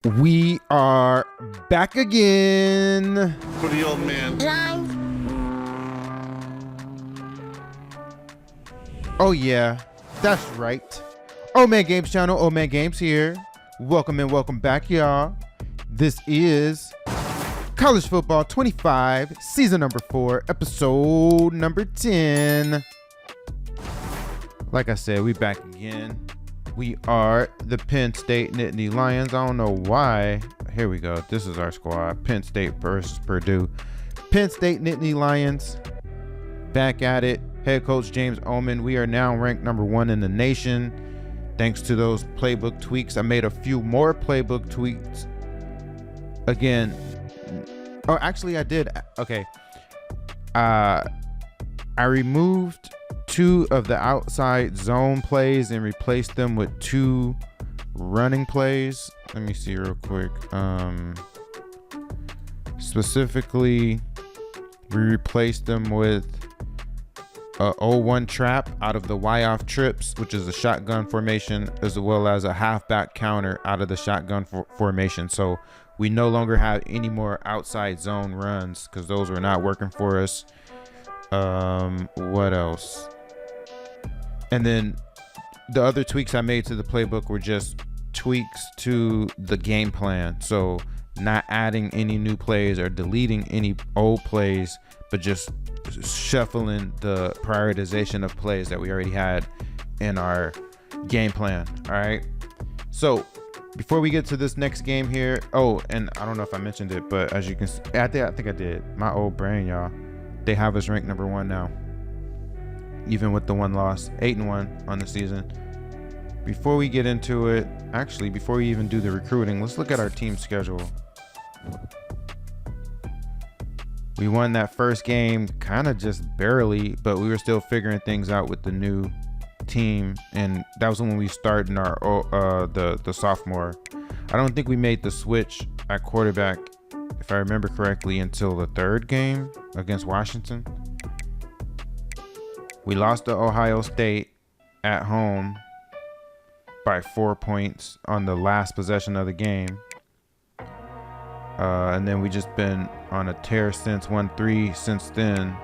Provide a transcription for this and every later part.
We are back again. For the old man. Oh yeah, that's right. Old Man Games channel, Old Man Games here. Welcome and welcome back, y'all. This is College Football 25, season number 4, episode number 10. Like I said, we back again. We are the Penn State Nittany Lions. I don't know why. Here we go. This is our squad. Penn State versus Purdue. Penn State Nittany Lions back at it. Head coach James Oman. We are now ranked number 1 in the nation. Thanks to those playbook tweaks. I made a few more playbook tweaks. Again. Oh, actually I did. Okay. I removed 2 of the outside zone plays and replaced them with 2 running plays. Let me see real quick. Specifically, we replaced them with a 0-1 trap out of the Y-off trips, which is a shotgun formation, as well as a halfback counter out of the shotgun formation. So we no longer have any more outside zone runs because those were not working for us. What else? And then the other tweaks I made to the playbook were just tweaks to the game plan. So not adding any new plays or deleting any old plays, but just shuffling the prioritization of plays that we already had in our game plan. All right. So before we get to this next game here, oh, and I don't know if I mentioned it, but as you can see, I think I did. My old brain, y'all. They have us ranked number 1 now, even with the 1 loss, 8-1 on the season. Before we get into it, actually, before we even do the recruiting, let's look at our team schedule. We won that first game kind of just barely, but we were still figuring things out with the new team, and that was when we started in our the sophomore. I don't think we made the switch at quarterback, if I remember correctly, until the 3rd game against Washington. We lost to Ohio State at home by 4 points on the last possession of the game. And then we just been on a tear since, 1-3 since then.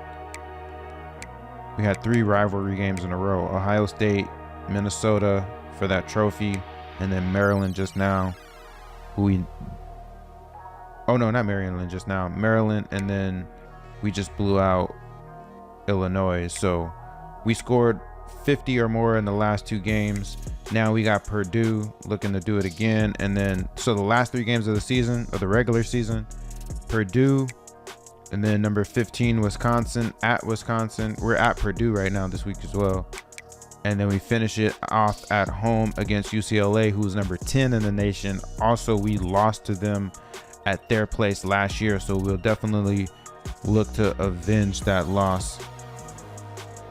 We had 3 rivalry games in a row. Ohio State, Minnesota for that trophy, and then Maryland just now. Oh no, not Maryland just now. Maryland, and then we just blew out Illinois. So we scored 50 or more in the last 2 games. Now we got Purdue looking to do it again. And then, so the last 3 games of the season, of the regular season, Purdue, and then number 15, Wisconsin, at Wisconsin. We're at Purdue right now this week as well. And then we finish it off at home against UCLA, who's number 10 in the nation. Also, we lost to them at their place last year, so we'll definitely look to avenge that loss.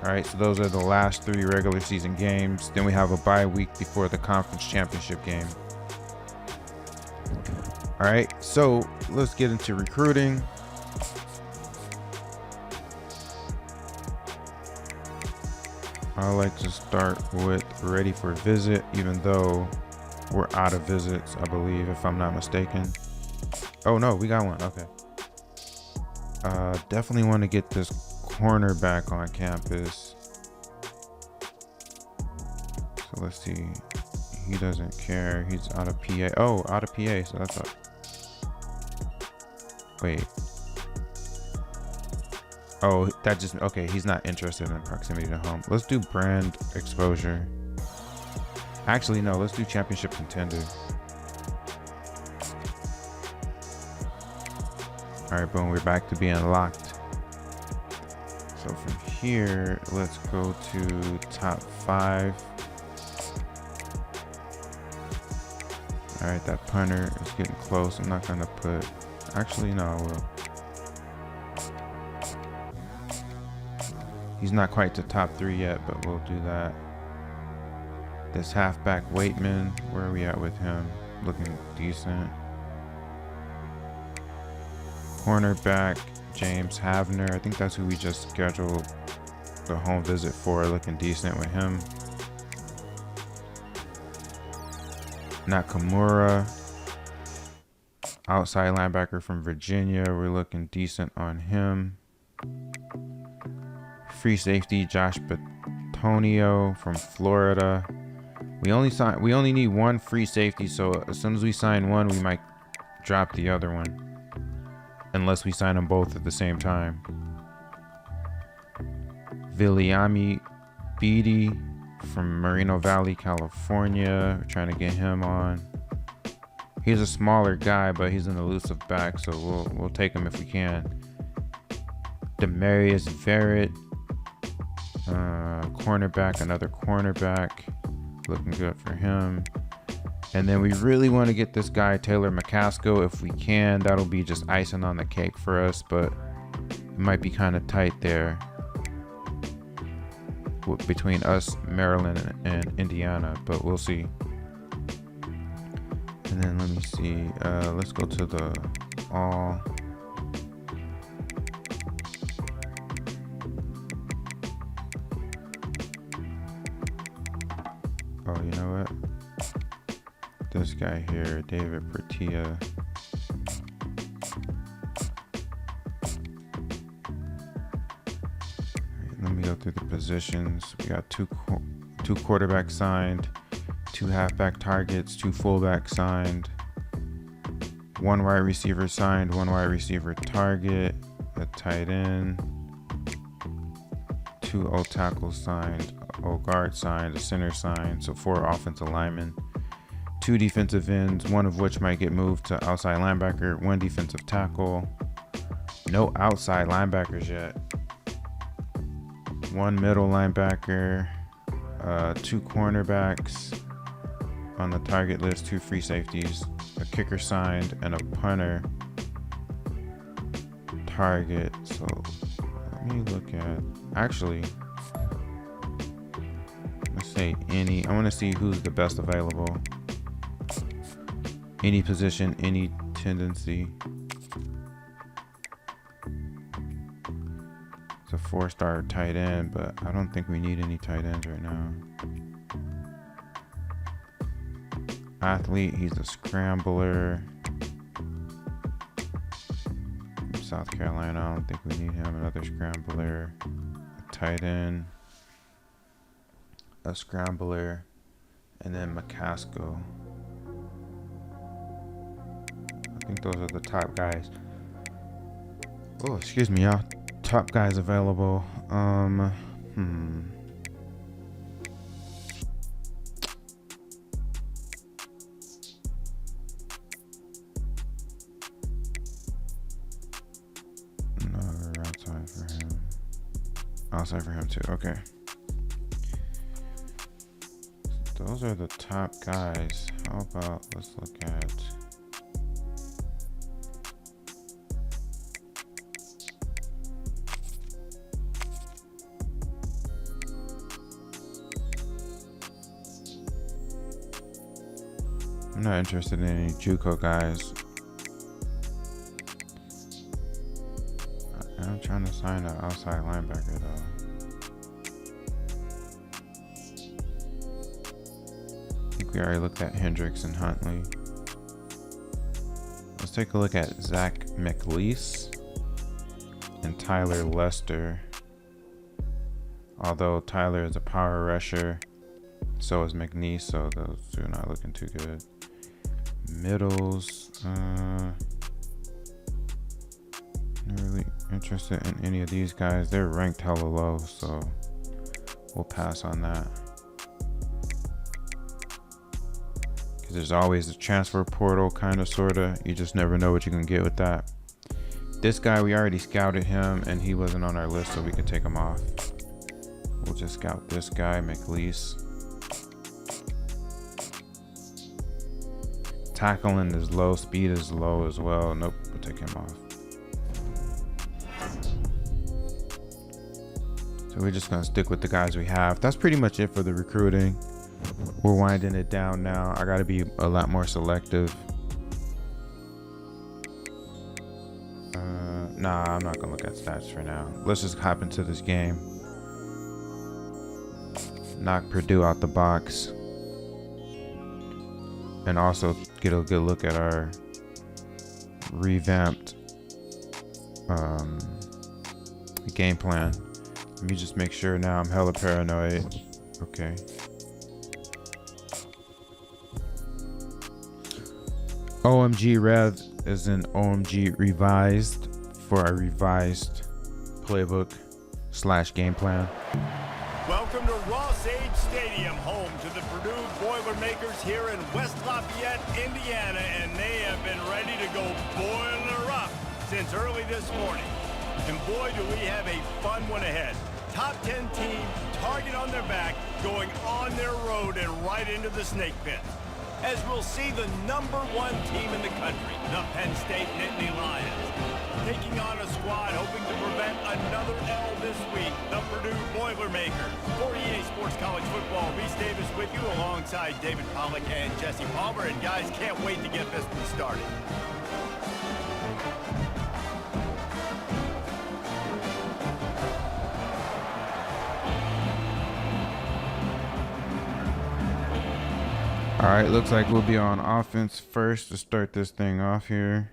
All right, so those are the last 3 regular season games. Then we have a bye week before the conference championship game. All right, so let's get into recruiting. I like to start with ready for visit, even though we're out of visits, I believe, if I'm not mistaken. Oh no, we got one. Okay. Definitely want to get this cornerback on campus. So let's see. He doesn't care. He's out of PA. Oh, out of PA. So that's a. Wait. Oh, that just, okay. He's not interested in proximity to home. Let's do brand exposure. Actually, no. Let's do championship contender. All right, boom. We're back to being locked. So from here, let's go to top 5. All right, that punter is getting close. I'm not gonna put, actually, no, I will. He's not quite to top 3 yet, but we'll do that. This halfback Waitman, where are we at with him? Looking decent. Cornerback James Havner, I think that's who we just scheduled the home visit for, looking decent with him. Nakamura, Outside linebacker from Virginia, we're looking decent on him. Free safety Josh Batonio from Florida. We only need one free safety, so as soon as we sign one, we might drop the other one, unless we sign them both at the same time. Viliami Beatty from Moreno Valley, California. We're trying to get him on. He's a smaller guy, but he's an elusive back, so we'll take him if we can. Demarius Verrett, cornerback, another cornerback. Looking good for him. And then we really want to get this guy, Taylor McCaskill, if we can. That'll be just icing on the cake for us, but it might be kind of tight there between us, Maryland, and Indiana, but we'll see. And then let me see. Let's go to the all. Oh, you know what? This guy here, David Pertia. Let me go through the positions. We got two quarterbacks signed, 2 halfback targets, 2 fullbacks signed, 1 wide receiver signed, 1 wide receiver target, a tight end, 2 O tackles signed, O guard signed, a center signed, so 4 offensive linemen, 2 defensive ends, 1 of which might get moved to outside linebacker, 1 defensive tackle, no outside linebackers yet, 1 middle linebacker, 2 cornerbacks on the target list, 2 free safeties, a kicker signed, and a punter target. So let me look at, actually, let's say I want to see who's the best available. Any position, any tendency. It's a 4-star tight end, but I don't think we need any tight ends right now. Athlete, he's a scrambler. From South Carolina, I don't think we need him. Another scrambler. A tight end. A scrambler. And then McCaskill. I think those are the top guys. Oh, excuse me, y'all. Top guys available. Outside for him too. Okay. So those are the top guys. How about let's look at I'm not interested in any JUCO guys. I'm trying to sign an outside linebacker though. I think we already looked at Hendricks and Huntley. Let's take a look at Zach McLeese and Tyler Lester. Although Tyler is a power rusher, so is McNeese, so those two are not looking too good. Middles, not really interested in any of these guys. They're ranked hella low, so we'll pass on that. Because there's always a transfer portal, kind of, sort of. You just never know what you can get with that. This guy, we already scouted him, and he wasn't on our list, so we could take him off. We'll just scout this guy, McLeese. Tackling is low, speed is low as well. Nope, we'll take him off. So we're just gonna stick with the guys we have. That's pretty much it for the recruiting. We're winding it down now. I gotta be a lot more selective. Nah, I'm not gonna look at stats for now. Let's just hop into this game. Knock Purdue out the box. And also get a good look at our revamped game plan. Let me just make sure now. I'm hella paranoid. Okay. OMG Rev is an OMG revised for a revised playbook / game plan. Welcome to Ross-Age Stadium, home to the Purdue Boilermakers here in West Lafayette, Indiana, and they have been ready to go boiler up since early this morning. And boy, do we have a fun one ahead. Top 10 team, target on their back, going on their road and right into the snake pit. As we'll see the #1 team in the country, the Penn State Nittany Lions, taking on a squad hoping to prevent another L this week, the Purdue Boilermakers. For EA Sports College Football, Reese Davis with you alongside David Pollack and Jesse Palmer. And guys, can't wait to get this one started. All right, looks like we'll be on offense first to start this thing off here.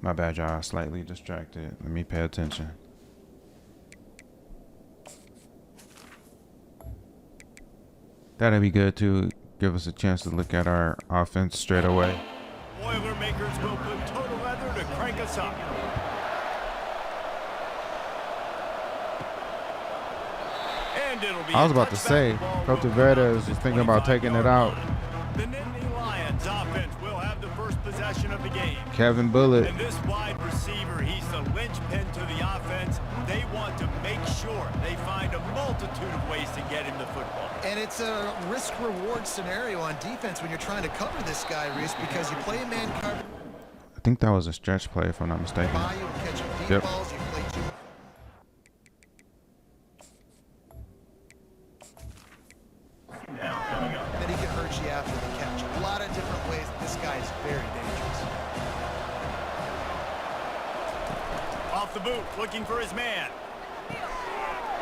My bad, y'all. Slightly distracted. Let me pay attention. That'll be good to give us a chance to look at our offense straight away. Boilermakers will put total leather to crank us up. I was about to say, Cultiverde is just thinking about taking it out. The Nittany Lions offense will have the first possession of the game. Kevin Bullitt. And this wide receiver, he's the linchpin to the offense. They want to make sure they find a multitude of ways to get him the football. And it's a risk-reward scenario on defense when you're trying to cover this guy, Reese, because you play man cover. I think that was a stretch play, if I'm not mistaken. Yep. Then he can hurt you after the catch. A lot of different ways. This guy is very dangerous. Off the boot, looking for his man.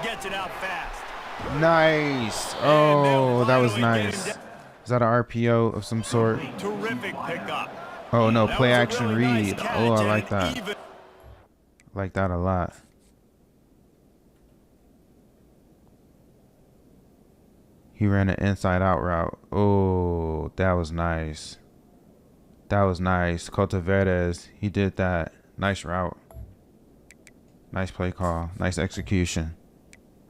Gets it out fast. Nice. Oh, that was nice. Is that an RPO of some sort? Terrific pickup. Oh no, play action read. Oh, I like that. I like that a lot. He ran an inside out route. Oh, that was nice. That was nice. Cultiverde, he did that. Nice route. Nice play call. Nice execution.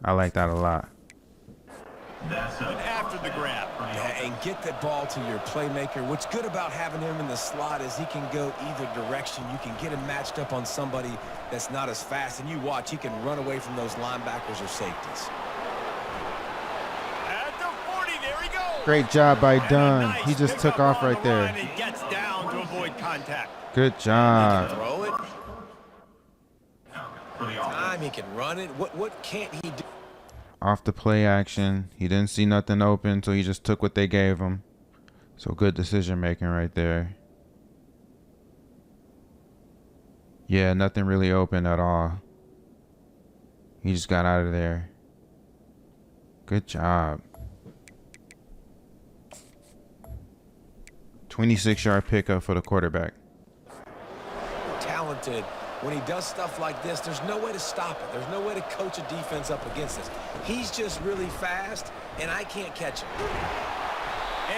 I like that a lot. That's after the grab. Yeah, and get that ball to your playmaker. What's good about having him in the slot is he can go either direction. You can get him matched up on somebody that's not as fast, and you watch, he can run away from those linebackers or safeties. At the 40, there he goes. Great job by Dunn. Nice He just took off right there. And gets down to avoid contact. Good job. Throw it. Time he can run it. What can't he do? Off the play action. He didn't see nothing open, so he just took what they gave him. So good decision making right there. Yeah, nothing really open at all. He just got out of there. Good job. 26-yard pickup for the quarterback. Talented. When he does stuff like this, there's no way to stop it. There's no way to coach a defense up against this. He's just really fast, and I can't catch him.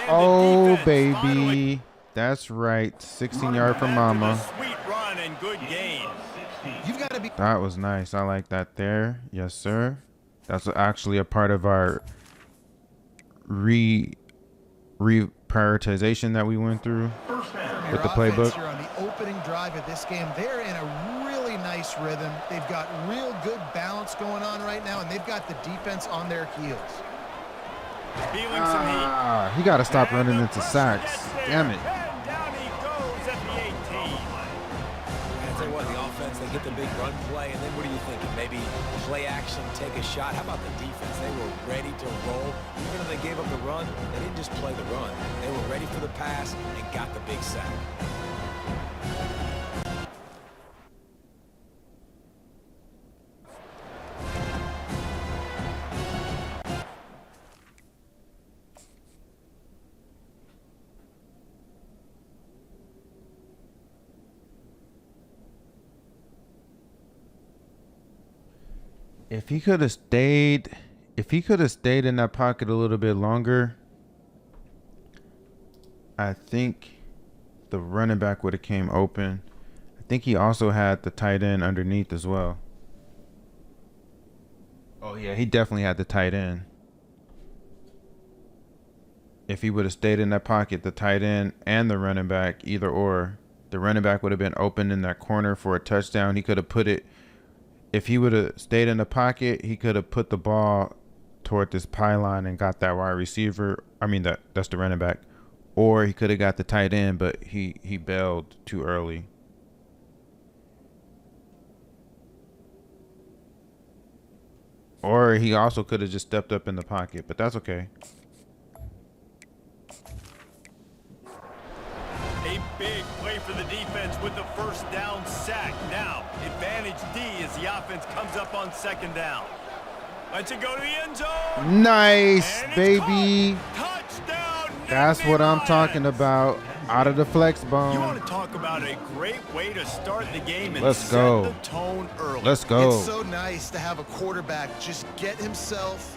Oh, baby. That's right. 16-yard for mama. Sweet run and good gain. You've got to be. That was nice. I like that there. Yes, sir. That's actually a part of our reprioritization that we went through with the playbook. Here on the opening drive of this game, they're in a really nice rhythm. They've got real good balance going on right now, and they've got the defense on their heels. Feeling some heat. He got to stop running into sacks. Damn it. And down he goes at the 18. I tell you what, the offense, they get the big run play, and then what are you thinking? Maybe play action, take a shot. How about the defense? They were ready to roll. Even if they gave up the run, they didn't just play the run. They were ready for the pass and got the big sack. If he could have stayed in that pocket a little bit longer, I think the running back would have came open. I think he also had the tight end underneath as well. Oh yeah, he definitely had the tight end. If he would have stayed in that pocket, the tight end and the running back, either or, the running back would have been open in that corner for a touchdown. He could have put it, if he would have stayed in the pocket, he could have put the ball toward this pylon and got that wide receiver. I mean, that's the running back. Or he could have got the tight end, but he bailed too early. Or he also could have just stepped up in the pocket, but that's okay. A big play for the defense with the first down sack. Now, advantage D as the offense comes up on second down. Let's it go to the end zone. Nice, And it's baby. caught. Touchdown. That's what I'm talking about. Out of the flex You bone. want to talk about a great way to start the game and Let's set go. the tone early. Let's go. It's so nice to have a quarterback just get himself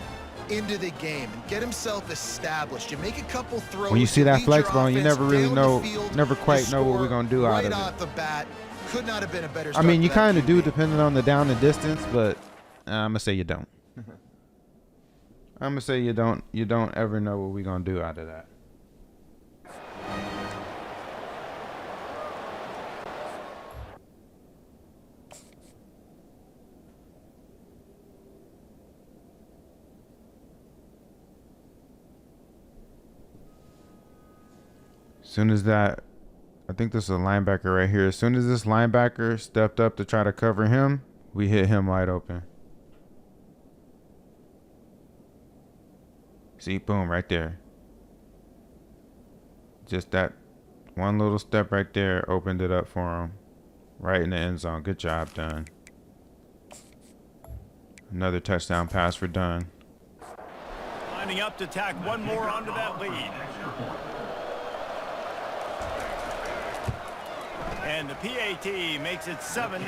into the game and get himself established. You make a couple throws. When you see that lead flex your bone, you offense never really down the know, field, never quite you know what score we're gonna do out right of it. off the bat. Could not have been a better I start mean, you for that kind of do QB. depending on the down and distance, but I'm gonna say you don't. I'm gonna say you don't ever know what we're gonna do out of that. Soon as that, I think this is a linebacker right here. As soon as this linebacker stepped up to try to cover him, we hit him wide open. See, boom, right there. Just that one little step right there opened it up for him. Right in the end zone. Good job, Dunn. Another touchdown pass for Dunn. Lining up to tack one more onto that lead. And the PAT makes it 7-0.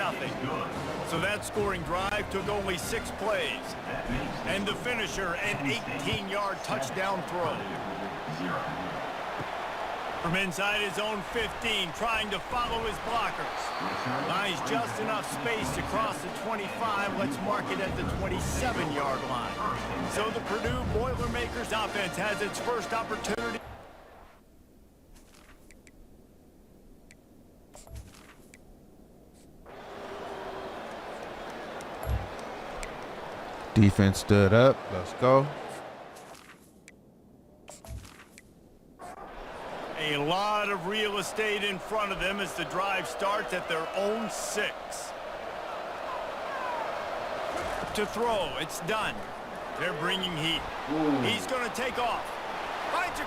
So that scoring drive took only 6 plays. And the finisher, an 18-yard touchdown throw. From inside his own 15, trying to follow his blockers. Finds just enough space to cross the 25. Let's mark it at the 27-yard line. So the Purdue Boilermakers offense has its first opportunity. Defense stood up. Let's go. A lot of real estate in front of them as the drive starts at their own 6. To throw, it's done. They're bringing heat. He's going to take off.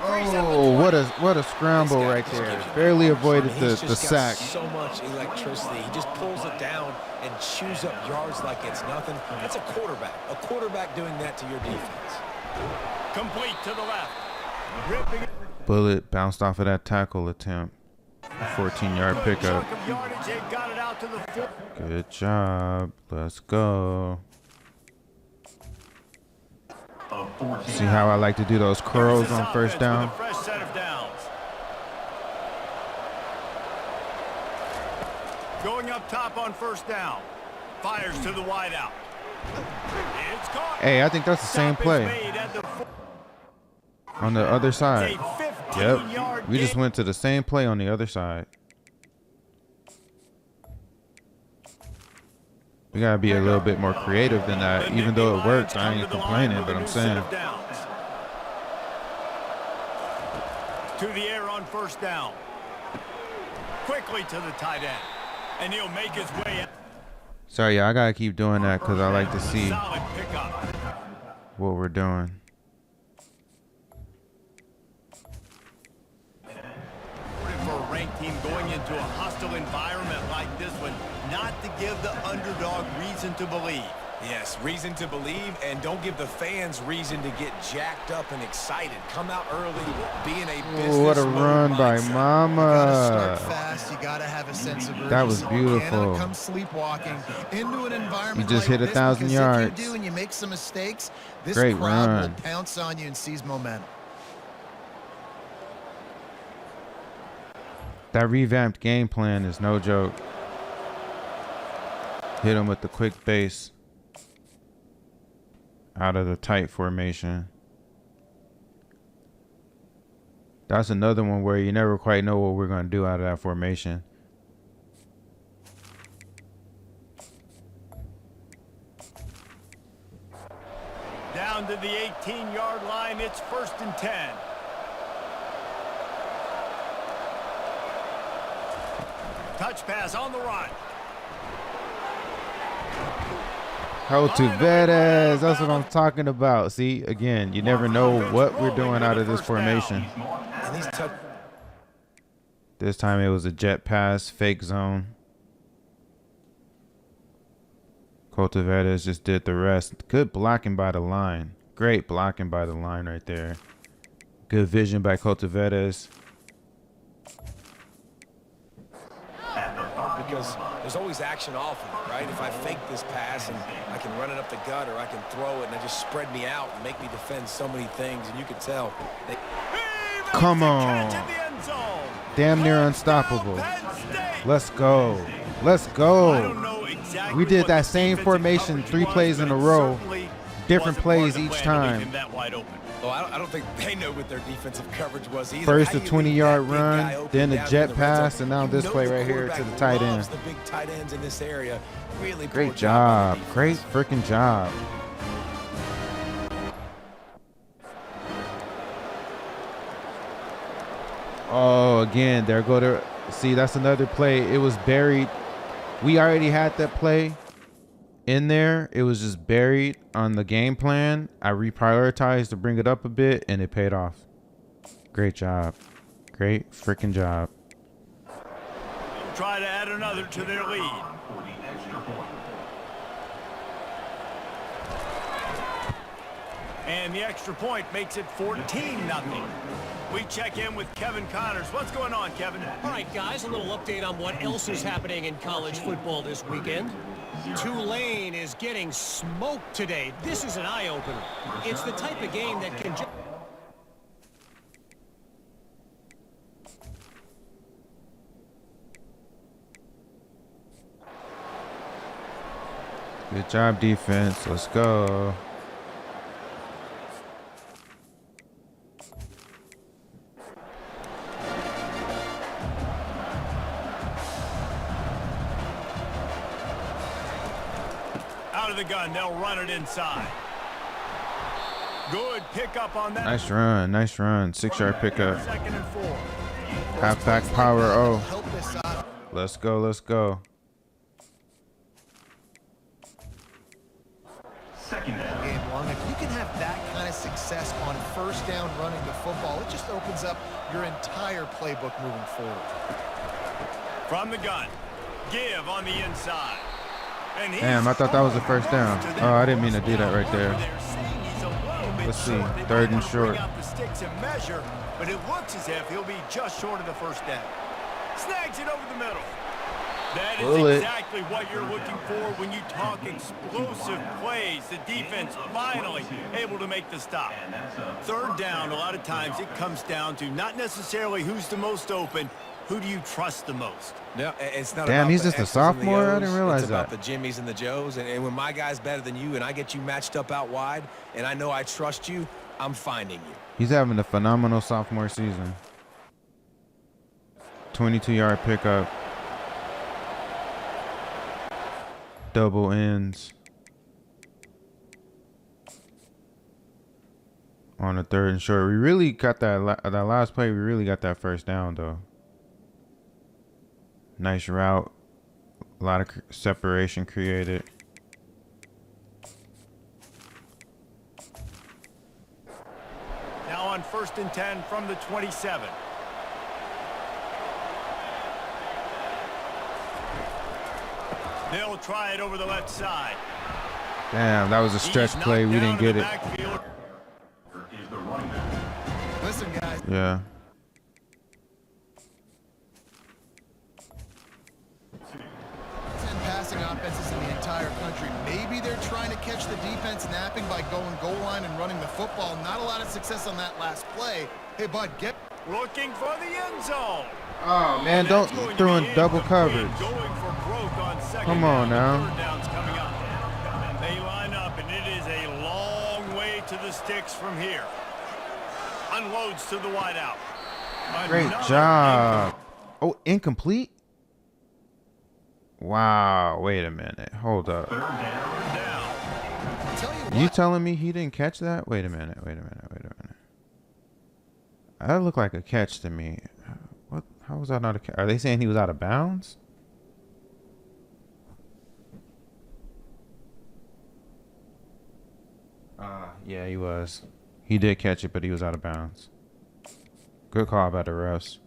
Oh, what a scramble right there. Barely avoided the sack. So much electricity. He just pulls it down and chews up yards like it's nothing. That's a quarterback. A quarterback doing that to your defense. Complete to the left. Ripping. Bullet bounced off of that tackle attempt. 14-yard pickup. Good job. Let's go. See how I like to do those curls on first down? Fresh set of downs. Going up top on first down. Fires to the wideout. It's caught. Hey, I think that's the same play on the other side. Yep. We just went to the same play on the other side. We got to be a little bit more creative than that. Even though it works, I ain't complaining, but I'm saying. To the air on first down. Quickly to the tight end. And he'll make his way out. Sorry, yeah, I got to keep doing that because I like to see Solid pickup. what we're doing. For a ranked team going into a hostile environment like this one, not to give the underdog reason to believe. Yes, reason to believe, and don't give the fans reason to get jacked up and excited. Come out early, be in a business What a run by You gotta start Mama. fast. You gotta have a sense of urgency. That was You beautiful. cannot come sleepwalking into an environment You just like hit this, 1,000 because yards. if you do and you make some mistakes, this Great crowd run. will pounce on you and seize momentum. That revamped game plan is no joke. Hit him with the quick base out of the tight formation. That's another one where you never quite know what we're going to do out of that formation. Down to the 18-yard line, it's 1st and 10. Touch pass on the run. Cultivares, that's what I'm talking about. See, again, you never know what we're doing out of this formation. And these This time it was a jet pass, fake zone. Cultivares just did the rest. Good blocking by the line. Great blocking by the line right there. Good vision by Cultivares. because there's always action off of it, right? If I fake this pass and I can run it up the gut, or I can throw it and it just spread me out and make me defend so many things, and you can tell. Come on. Damn near unstoppable. Let's go. Let's go. We did that same formation 3 plays in a row. Different plays each time. Well, I don't think they know what their defensive coverage was either. First a 20-yard run, then a jet pass, and now this play right here to the tight end. The big tight ends in this area. Really great job. Great freaking job. Oh, again, there go to see. That's another play. It was buried. We already had that play in there. It was just buried on the game plan. I reprioritized to bring it up a bit, and it paid off. Great job. Great freaking job. Try to add another to their lead. And the extra point makes it 14-0. We check in with Kevin Connors. What's going on, Kevin? All right, guys, a little update on what else is happening in college football this weekend. Tulane is getting smoked today. This is an eye-opener. It's the type of game that can... Good job, defense. Let's go. Out of the gun, they'll run it inside. Good pickup on that. Nice run, nice run. 6-yard pickup. 2nd and 4. Halfback power. Oh, let's go, let's go. Game long. If you can have that kind of success on first down running the football, it just opens up your entire playbook moving forward. From the gun, give on the inside. And Damn, I thought that was a first down. Oh, I didn't mean to do that right there. Let's see, 3rd and short. The sticks and measure, but it looks as if he'll be just short of the first down. Snags it over the middle. That is exactly what you're looking for when you talk explosive plays. The defense finally able to make the stop. 3rd down, a lot of times it comes down to not necessarily who's the most open, who do you trust the most? No, it's not. Damn, about he's the just a X's and the sophomore? I O's. didn't realize it's about that. the Jimmies and the Joes, and when my guy's better than you and I get you matched up out wide, and I know I trust you, I'm finding you. He's having a phenomenal sophomore season. 22-yard pickup. Double ends. On the 3rd and short. We really got that last play. We really got that first down, though. Nice route. A lot of separation created. Now on 1st and 10 from the 27. They'll try it over the left side. Damn, that was a stretch play. We didn't get it. Listen, guys. Yeah. Passing offenses in the entire country. Maybe they're trying to catch the defense napping by going goal line and running the football. Not a lot of success on that last play. Hey, bud, get Looking for the end zone. Oh, man, don't throw in double coverage. Going for broke on second Come on down. now. Third down's coming up. And they line up, and it is a long way to the sticks from here. Unloads to the wideout. Great Another job. Oh, incomplete? Wow. Wait a minute. Hold up. Third down. tell you what. You telling me he didn't catch that? Wait a minute. That looked like a catch to me. What? How was that not a catch? Are they saying he was out of bounds? Yeah, he was. He did catch it, but he was out of bounds. Good call by the refs.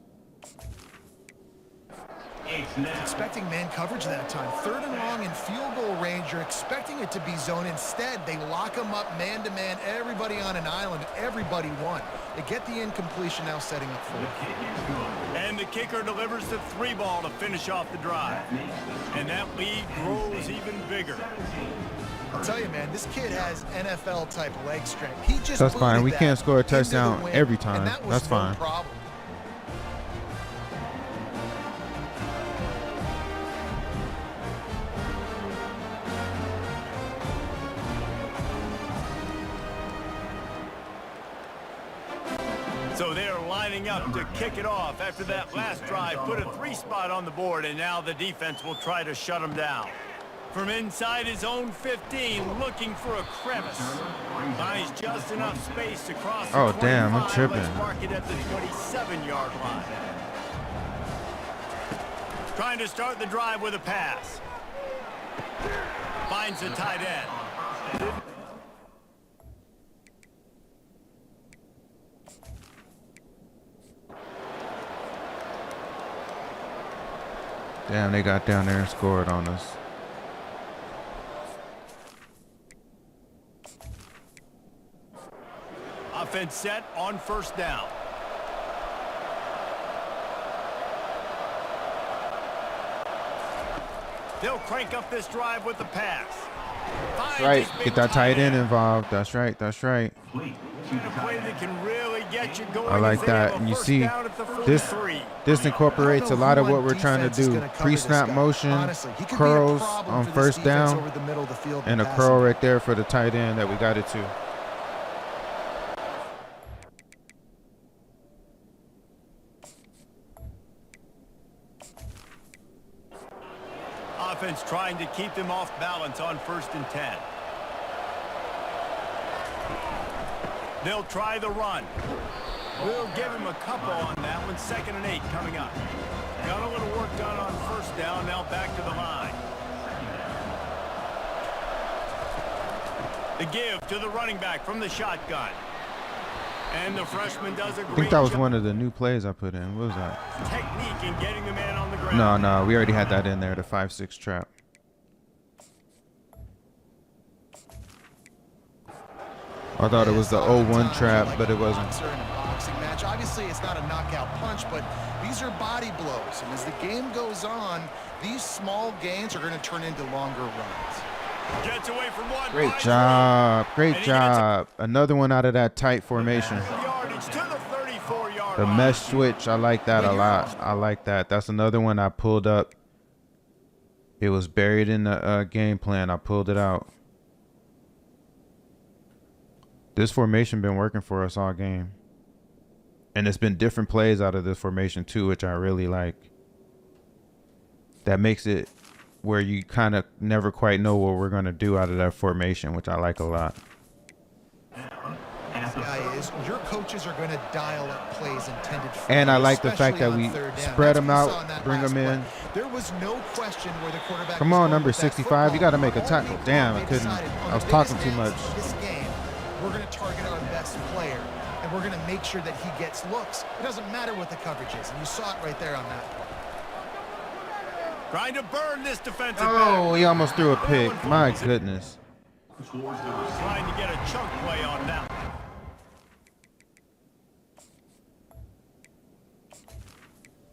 Expecting man coverage that time. Third and long in field goal range. You're expecting it to be zone. Instead, they lock them up man-to-man. Everybody on an island. Everybody won. They get the incompletion, now setting up for it. And the kicker delivers the 3-ball to finish off the drive. And that lead grows even bigger. I'll tell you, man, this kid has NFL-type leg strength. He just That's fine. booted We that can't score a into the touchdown wind, every time. and that was That's no fine. problem. So they're lining up to kick it off after that last drive. Put a 3-spot on the board, and now the defense will try to shut them down. From inside his own 15, looking for a crevice. Finds just enough space to cross the Oh, damn, I'm 25. tripping. Let's mark it at the 27-yard line. Trying to start the drive with a pass. Finds the tight end. Damn, they got down there and scored on us. Offense set on first down. They'll crank up this drive with the pass. That's right. Get that tight end involved. That's right. That's right. A play that can really get you going. I like as they have that. a And you first see, down at the this 43. incorporates a lot of what we're trying to do. Pre-snap motion, curls on first down, and a curl right there for the tight end that we got it to. Offense trying to keep them off balance on 1st and 10. They'll try the run. We'll give him a couple on that one. 2nd and 8 coming up. Got a little work done on first down. Now back to the line. The give to the running back from the shotgun. And the freshman does a great I think that was job. one of the new plays I put in. What was that? Technique in getting the man on the ground. No, we already had that in there, the 5-6 trap. I thought it was the 0-1 trap, but it wasn't. In a boxing match. Obviously, it's not a knockout punch, but these are body blows. And as the game goes on, these small gains are going to turn into longer runs. Gets away from one. Great job. Great job. Another one out of that tight formation. Yardage to the 34-yard The line. mesh switch, I like that a lot. I like that. That's another one I pulled up. It was buried in the game plan. I pulled it out. This formation been working for us all game. And it's been different plays out of this formation too, which I really like. That makes it where you kind of never quite know what we're going to do out of that formation, which I like a lot. Guy is your coaches are going to dial up plays intended for And I you, like the fact that especially we on third down. spread That's them what we saw out, in that bring last them in. play. There was no question where the quarterback Come was on, going number with that 65. You got to football. make a tackle. Only Damn, I they couldn't. decided on I was the talking biggest too much. dance of This game, we're going to target our best player, and we're going to make sure that he gets looks. It doesn't matter what the coverage is, and you saw it right there on that play. Trying to burn this defensive Oh, back. he almost threw a pick. My goodness. Trying to get a chunk play on that one.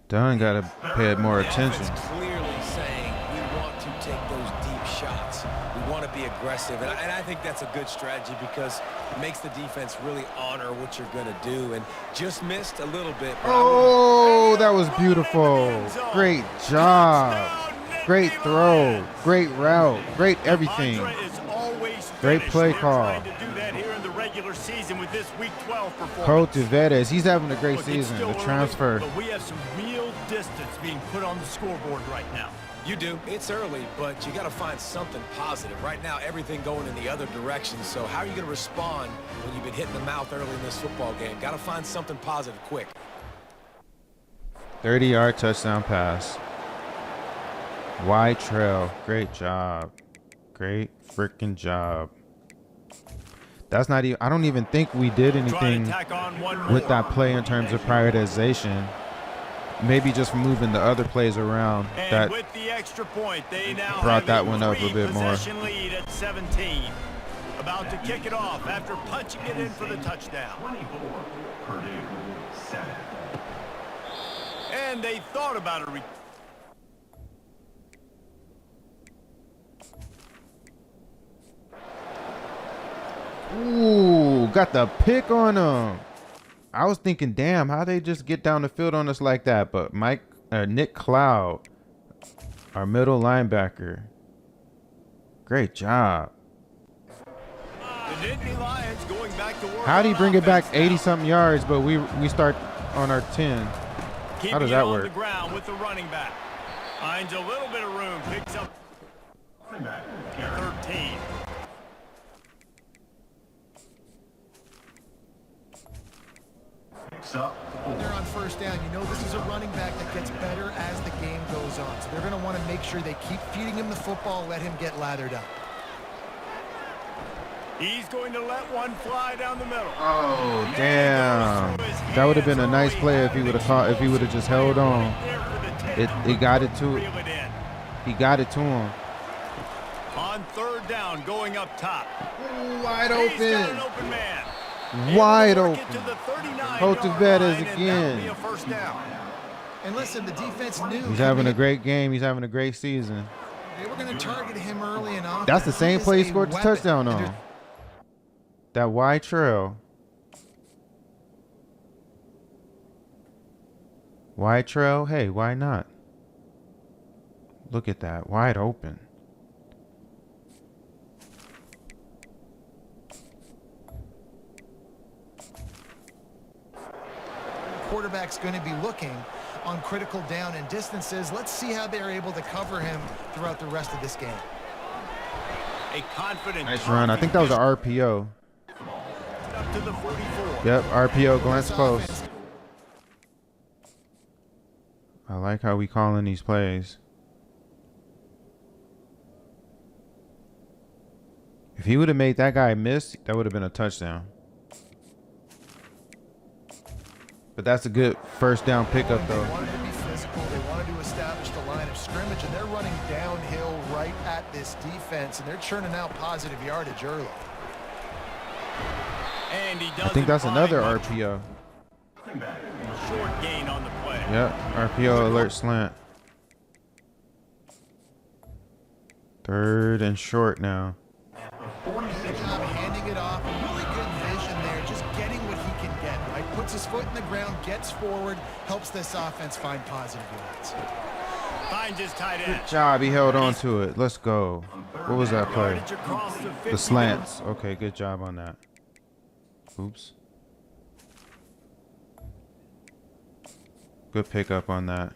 Dunn got to pay more attention. Offense clearly saying we want to take those deep shots. We want to be aggressive, and I think that's a good strategy because it makes the defense really honor what you're going to do, and just missed a little bit. Oh, that was beautiful. Great job. Great throw. Great route. Great everything. Great play call. Season with this week 12 performance. Cultivated. He's having a great season. The transfer. But we have some real distance being put on the scoreboard right now. You do. It's early, but you got to find something positive. Right now, everything going in the other direction. So how are you going to respond when you've been hitting the mouth early in this football game? Got to find something positive quick. 30-yard touchdown pass. Wide trail. Great job. Great freaking job. That's not even, I don't even think we did anything with that play in terms of prioritization. Maybe just moving the other plays around that with the extra point, they now brought that one up a bit more. Lead at 17. About to kick it off after punching it in for the touchdown. 24, Purdue 7. And they thought about a Ooh, got the pick on him. I was thinking, damn, how they just get down the field on us like that? But Nick Cloud, our middle linebacker, great job. The Nittany Lions going back to work. How'd he on bring it back offense 80-something yards, but we start on our 10? How does that work? On the ground with the running back. Finds a little bit of room, picks up 13. When they're on first down, you know this is a running back that gets better as the game goes on. So they're going to want to make sure they keep feeding him the football, let him get lathered up. He's going to let one fly down the middle. Oh, damn. That would have been a nice play if he would have caught, if he would have just held on. It got it to it. He got it to him. On third down, going up top. Ooh, wide He's got an open. open man. Wide open. Cultivated again. And listen, the defense knew He's having a great game. He's having a great season. they were going to target him early and often. That's the same He play is he a scored the weapon. touchdown And on. there's- That wide trail. Wide trail? Hey, why not? Look at that. Wide open. Quarterback's going to be looking on critical down and distances. Let's see how they're able to cover him throughout the rest of this game. A confident Nice run. I think that was an RPO. up to the 44. Yep, RPO. Glance This close. offense- I like how we calling these plays. If he would have made that guy miss, that would have been a touchdown. But that's a good first down pickup, They though. wanted to be physical. They wanted to establish the line of scrimmage, and they're running downhill right at this defense, and they're churning out positive yardage early. And he I doesn't think that's find another much. RPO. Short gain on the play. Yep, RPO alert slant. Third and short now. Good job handing it off. Really good vision there, just getting what he can get, right? Puts his foot in the ground, gets forward, helps this offense find positive yards. Finds his tight end. Good job. He held on to it. Let's go. What was that play? Yardage across the 50. The slants. Okay, good job on that. Oops. Good pickup on that.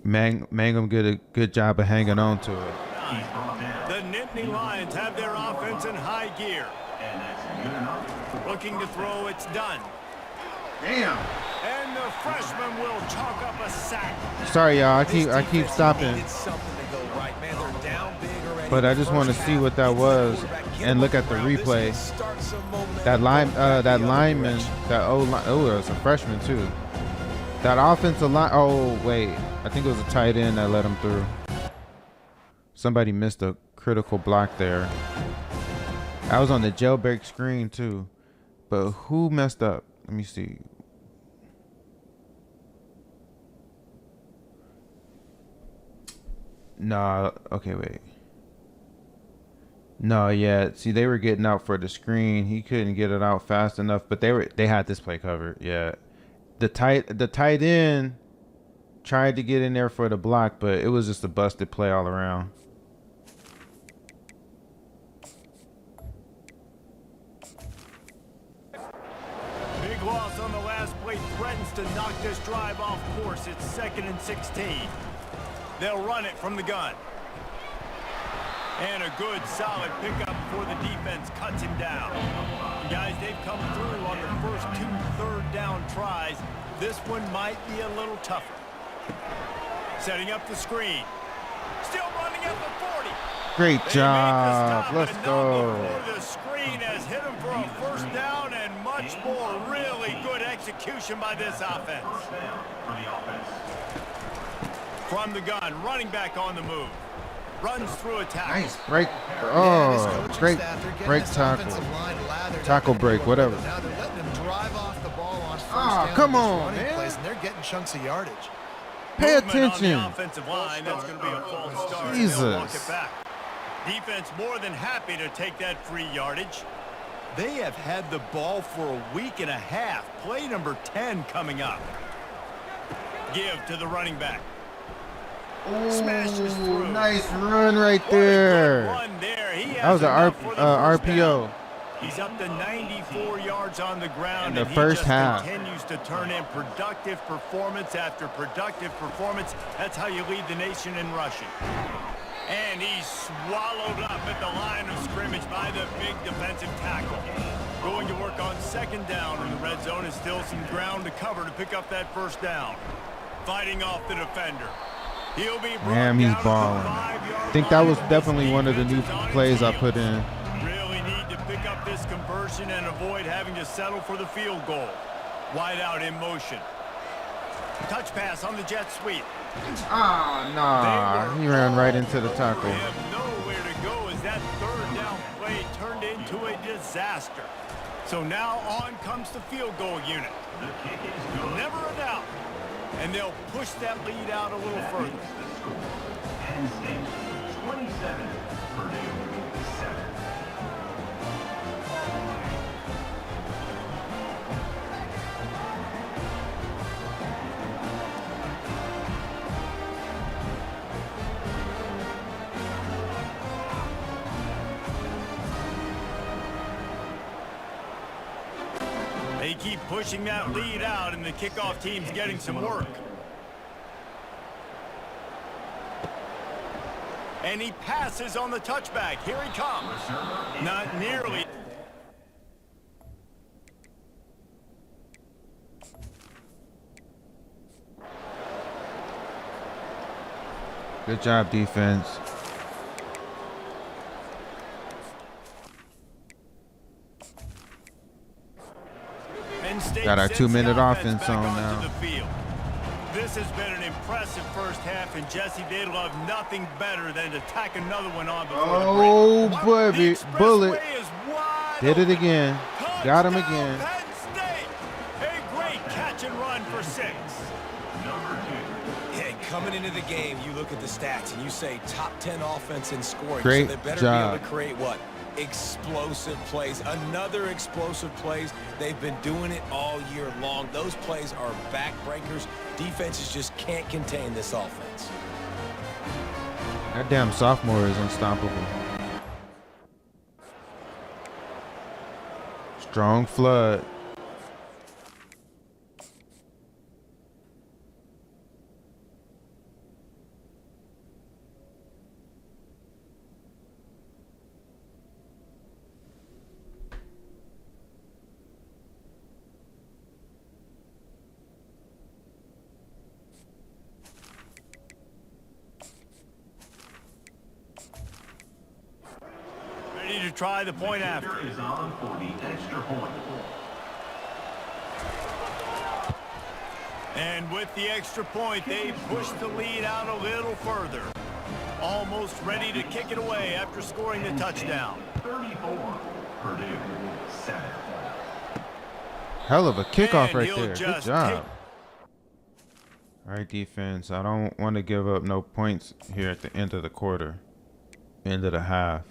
Mangum did a good job of hanging on to it. The Nittany Lions have their offense in high gear. Looking to throw, it's done. Damn. And the freshman will chalk up a sack. Sorry, y'all. I This keep defense stopping. needed something to go right. Man, they're down big already. But I just want to First see half, what that it's the was quarterback. Get and him look on at the ground. This replay. can start some momentum That going back the that other lineman, direction. that old line. Oh, it was a freshman too. That offensive line. Oh wait, I think it was a tight end that let him through. Somebody missed a critical block there. I was on the jailbreak screen too. But who messed up? Let me see. Nah, okay, wait. No, yeah. See, they were getting out for the screen. He couldn't get it out fast enough, but they had this play covered. Yeah. The tight end tried to get in there for the block, but it was just a busted play all around. Big loss on the last play threatens to knock this drive off course. It's 2nd and 16. They'll run it from the gun. And a good, solid pickup before the defense cuts him down. Guys, they've come through on the first 2 third-down tries. This one might be a little tougher. Setting up the screen. Still running at the 40. Great They job. make the Let's stop, go. and now before the screen has hit him for a first down and much more. Really good execution by this offense. First down for the offense. From the gun, running back on the move. Runs through a tackle. Nice break. Yeah, this Oh, coaching great staff, they're getting break this tackle. offensive line lathered Tackle up break, into whatever. it. Now they're letting them drive off the ball on first Ah, down come in this on, running man. plays, and they're getting chunks of yardage. Pay Movement attention. on the offensive line. That's going to be a false start. Jesus. They'll walk it back. Defense more than happy to take that free yardage. They have had the ball for a week and a half. Play number 10 coming up. Give to the running back. Smashes through. Nice run right What a good there. run there. He That was has an enough for the first RPO. down. He's up to 94 yards on the ground, In the and he first just half. continues to turn in productive performance after productive performance. That's how you lead the nation in rushing. And he's swallowed up at the line of scrimmage by the big defensive tackle. Going to work on 2nd down in the red zone is still some ground to cover to pick up that first down. Fighting off the defender. He'll be brought Damn, he's down to the balling. 5-yard I think that line, was and definitely this one of the new defense is on plays its I heels. put in. Really need to pick up this conversion and avoid having to settle for the field goal. Wide out in motion. Touch pass on the jet sweep. Ah, nah. He ran right into the tackle. They have nowhere to go as that 3rd down play turned into a disaster. So now on comes the field goal unit. The kick is good. Never a doubt. And they'll push that lead out a little further. The score. Penn State 27, Purdue 7. They keep pushing that lead out, and the kickoff team's getting some work. And he passes on the touchback. Here he comes. Not nearly. Good job, defense. Penn State Got our sends 2-minute the offense back on onto now. the field. This has been an impressive first half, and Jesse, they love nothing better than to tack another one on before Oh, the break. baby. The Bullet. expressway is wide Did it open. again. Got him Touchdown, again. Penn State. A great catch and run for 6. Hey, coming into the game, you look at the stats and you say top 10 offense in scoring. Great so they better job. be able to create what? Explosive plays. Another explosive plays. They've been doing it all year long. Those plays are backbreakers. Defenses just can't contain this offense. That damn sophomore is unstoppable. Strong flood. Ready to try the point after. Is on for the extra point. And with the extra point, they push the lead out a little further. almost ready to kick it away after scoring the touchdown. 34, Purdue 7. Hell of a kickoff And right he'll there. Good just job. All right, defense. I don't want to give up no points here at the end of the quarter, end of the half.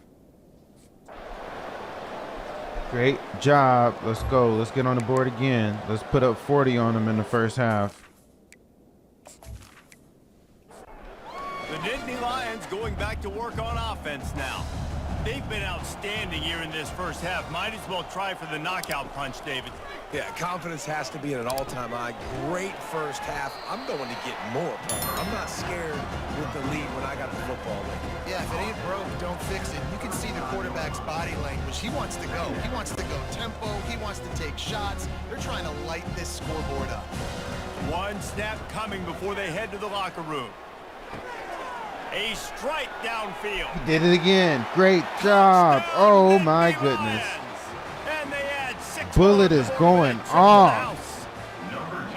Great job. Let's go. Let's get on the board again. Let's put up 40 on them in the first half. The Nittany Lions going back to work on offense now. They've been outstanding here in this first half. Might as well try for the knockout punch, David. Yeah, confidence has to be at an all-time high. Great first half. I'm going to get more, Palmer. I'm not scared with the lead when I got the football lead. Yeah, if it ain't broke, don't fix it. You can see the quarterback's body language. He wants to go. He wants to go tempo. He wants to take shots. They're trying to light this scoreboard up. One snap coming before they head to the locker room. A strike downfield. Did it again. Great job. Touchdown, Oh my Nittany goodness. Lions. And they add 6 Bullet more is before going they check the off. house. Number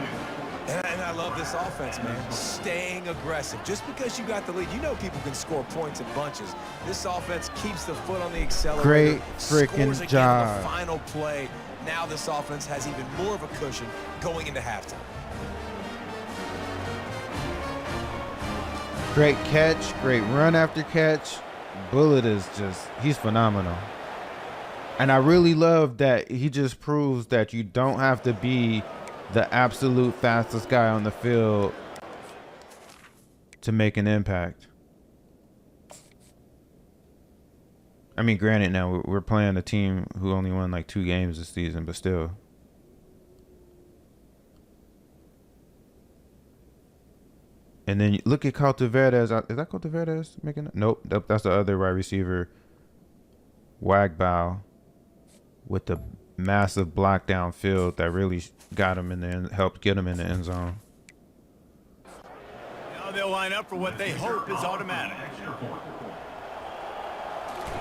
2. And I love this offense, man. Staying aggressive. Just because you got the lead, you know people can score points in bunches. This offense keeps the foot on the accelerator. Great scores freaking again job. The final play. Now this offense has even more of a cushion going into halftime. Great catch. Great run after catch. Bullet is just, he's phenomenal. And I really love that he just proves that you don't have to be the absolute fastest guy on the field to make an impact. I mean, granted, now we're playing a team who only won like 2 games this season, but still. And then look at Cultiveres. Is that Cultiveres making that? Nope. That's the other wide receiver. Wagbow with the massive block downfield that really got him in the end, helped get him in the end zone. Now they'll line up for what they hope is automatic.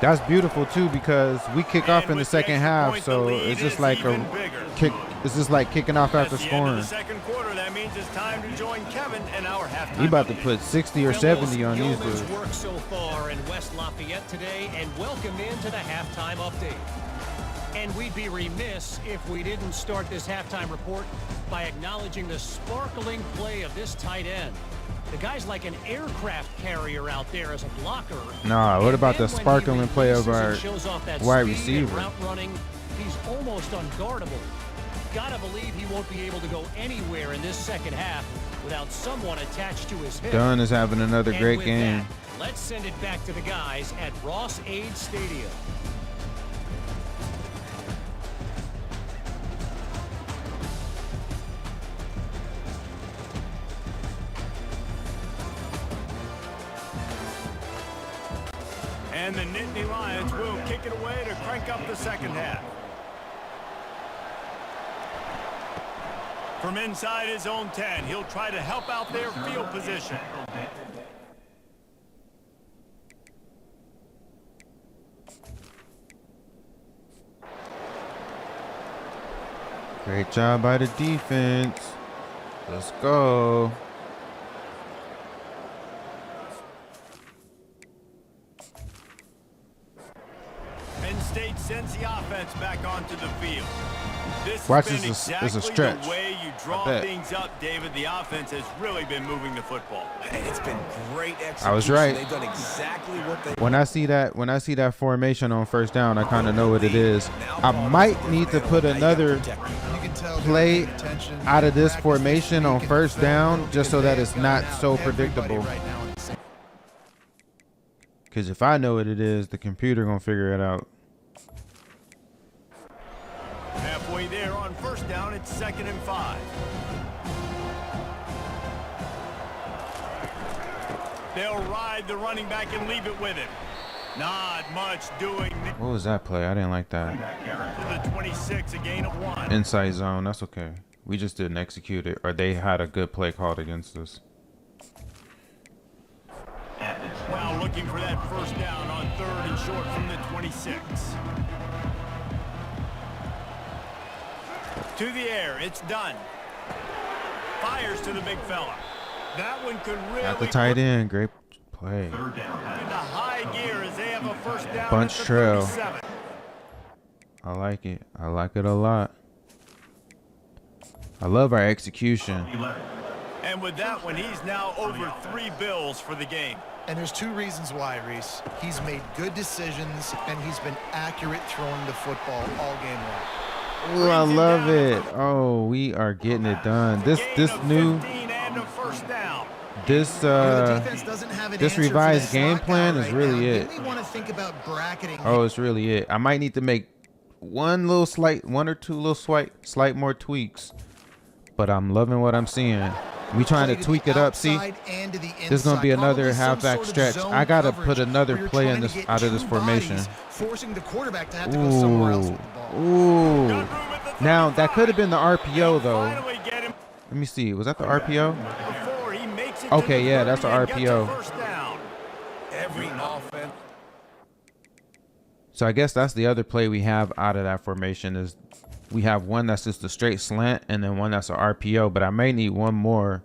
That's beautiful too because we kick off in the with second extra half, point, so the lead it's just is like even a bigger. kick. It's just like kicking off after That's the end of scoring. the second quarter. That means it's time to join Kevin and our halftime. He about to update. put 60 or 70 on these Yeoman's dudes. work so far in West Lafayette today, and welcome into the halftime update. And we'd be remiss if we didn't start this halftime report by acknowledging the sparkling play of this tight end. The guy's like an aircraft carrier out there as a blocker. Nah, what And about then the when he sparkling play of releases and our shows off that wide speed and receiver? route running, he's almost unguardable. Gotta believe he won't be able to go anywhere in this second half without someone attached to his hip. Dunn is having another And great with game. that, let's send it back to the guys at Ross-Ade Stadium. And the Nittany Lions will kick it away to crank up the second half. From inside his own 10, he'll try to help out their field position. Great job by the defense. Let's go. Penn State sends the offense back onto the field. This Watch has been this, exactly it's a stretch. the way you draw bet. things up, David. The offense has really been moving the football. And it's been great execution. I was right. They've done exactly what they When I see that formation on first down, I kind of know what it is. I might need to put another You can tell they're play paying attention. out of this Practice formation this on week first and film down just so that it's they've not got so everybody predictable. right now in the same- Because if I know what it is, the computer gonna figure it out. Halfway there on first down, it's 2nd and 5. They'll ride the running back and leave it with him. Not much doing What was that play? I didn't like that. to the 26, a gain of 1. Inside zone, that's okay. We just didn't execute it, or they had a good play called against us. Now looking for that first down on 3rd and short from the 26. To the air, it's done. Fires to the big fella. That one could really At the tight end, great play. Third down In pass. the high gear as they have a first down Bunch at the trail. 37. I like it. I like it a lot. I love our execution. 11. And with that one, he's now over 3 bills for the game. And there's 2 reasons why, Reese. He's made good decisions, and he's been accurate throwing the football all game long. Ooh, I love it. Oh, we are getting it done. This Gain of new 15 and a first down. this The defense doesn't have an this answer for revised this game lockout plan is right really now. it. You may want to think about bracketing. Oh, it's really it. I might need to make one or two little slight more tweaks, but I'm loving what I'm seeing. We trying to tweak it up. See, this is gonna be another halfback stretch. I gotta put another play in this out of this formation. Forcing the quarterback to have to go somewhere else Ooh, with the ball. ooh. Got room at the Now that could have been the 35. RPO though. Finally get him Let me see. Was that the RPO? before he makes it Okay, to the yeah, that's 30 the and gets a RPO. first down. Every offense. So I guess that's the other play we have out of that formation is we have one that's just a straight slant and then one that's an RPO, but I may need one more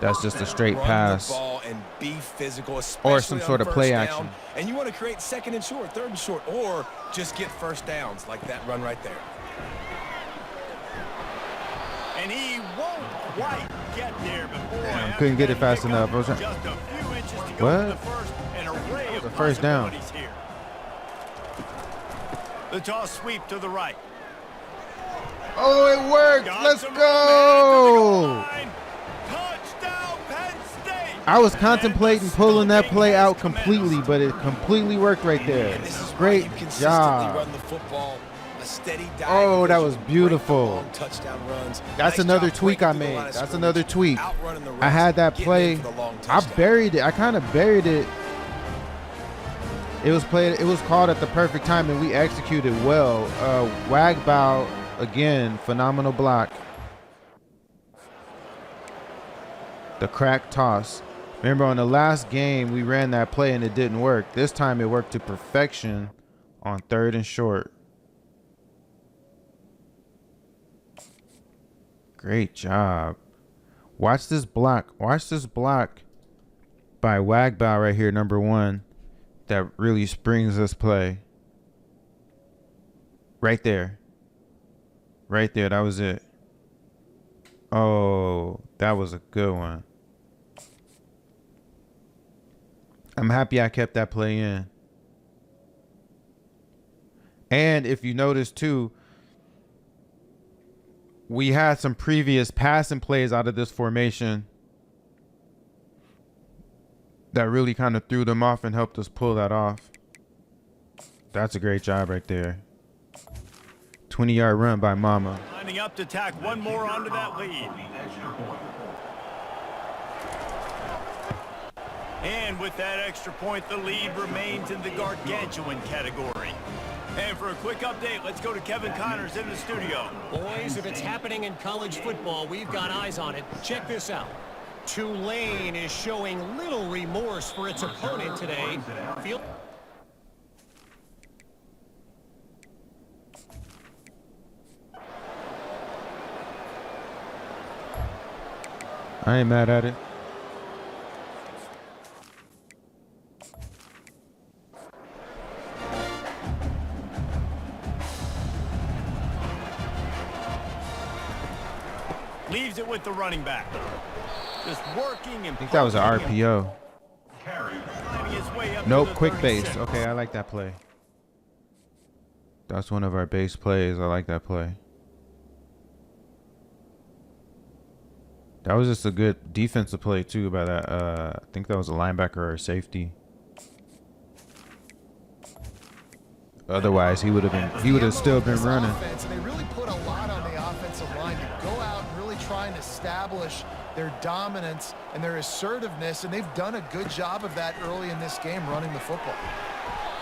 that's just a straight Run pass. the ball and be physical, Or especially some on sort of first play down. action. And you want to create second and short, third and short, or just get first downs like that run right there. And he won't quite get there, but boy, after couldn't get that it fast pickup, enough. I was trying- just a few inches to go What? for the first, an array of a first down. possibilities here. The toss sweep to the right. Oh, it worked. Got Let's some momentum to the goal go. line. Touchdown, Penn State. I was And contemplating the pulling that stomping play has out commenced. completely, but it completely worked right there. And this is why Great you consistently job. run the football. A steady dive. Oh, that was break the beautiful. long touchdown runs. That's Nice another job tweak breaking I through the made. line of That's scrimmage, another tweak. outrunning the I had that rest, getting play. in for the long I touchdown. buried it. I kind of buried it. It was played. It was called at the perfect time, and we executed well. Wagbow again, phenomenal block. The crack toss. Remember on the last game we ran that play and it didn't work. This time it worked to perfection on 3rd and short. Great job. Watch this block. Watch this block by Wagbow right here, number 1. That really springs this play. Right there. Right there. That was it. Oh, that was a good one. I'm happy I kept that play in. And if you notice too, we had some previous passing plays out of this formation that really kind of threw them off and helped us pull that off. That's a great job right there. 20-yard run by Mama. Lining up to tack one more onto that lead. And with that extra point, the lead remains in the gargantuan category. And for a quick update, let's go to Kevin Connors in the studio. Boys, if it's happening in college football, we've got eyes on it. Check this out. Tulane is showing little remorse for its opponent today. I ain't mad at it. Leaves it with the running back. Just working and I think that was an RPO. climbing his way up Nope, to the quick 36. base. Okay, I like that play. That's one of our base plays. I like that play. That was just a good defensive play too by that. I think that was a linebacker or a safety. Otherwise, he would have been. He would have still been running. Offense, and they really put a lot on the offensive line to go out and really try and establish their dominance and their assertiveness, and they've done a good job of that early in this game, running the football.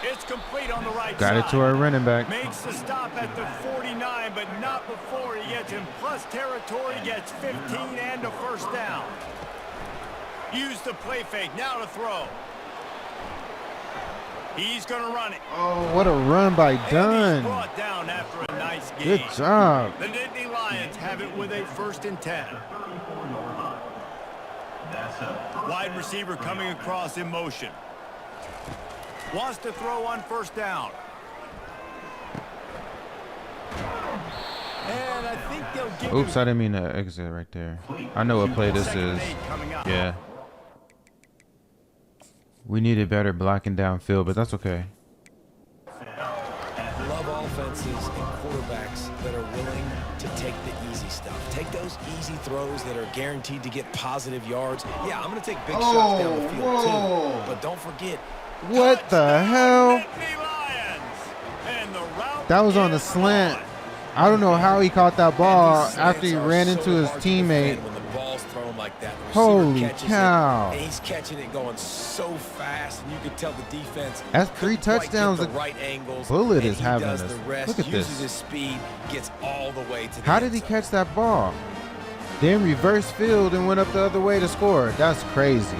It's complete on the right Got side. it to our running back. Makes the stop at the 49, but not before he gets in plus territory, gets 15 and a first down. Use the play fake, now to throw. He's going to run it. Oh, what a run by And he's Dunn. brought down after a nice game. Good job. The Nittany Lions have it with a 1st and 10. That's a Wide receiver coming across in motion. Wants to throw on first down. And I think they'll give Oops, him I didn't mean to exit right there. I know what play this second and is. 8 coming up. Yeah. We needed better blocking downfield, but that's okay. Love offenses and quarterbacks that are willing to take the easy stuff. Take those easy throws that are guaranteed to get positive yards. Yeah, I'm going to take big shots down the field too. But don't forget, What the hell? Nittany Lions. And the route That was on the is slant. on. I don't know how he caught that ball these after he slants are ran so into his hard to teammate. defend when the ball's thrown like that. The receiver Holy catches it, cow. and he's catching it going so fast, and you can tell the defense. That's 3 couldn't quite get touchdowns. the right angles, Bullet and is he having does this. the rest, Look at uses this. his speed, gets all the way to the How end did he zone. catch that ball? Then reverse field and went up the other way to score. That's crazy.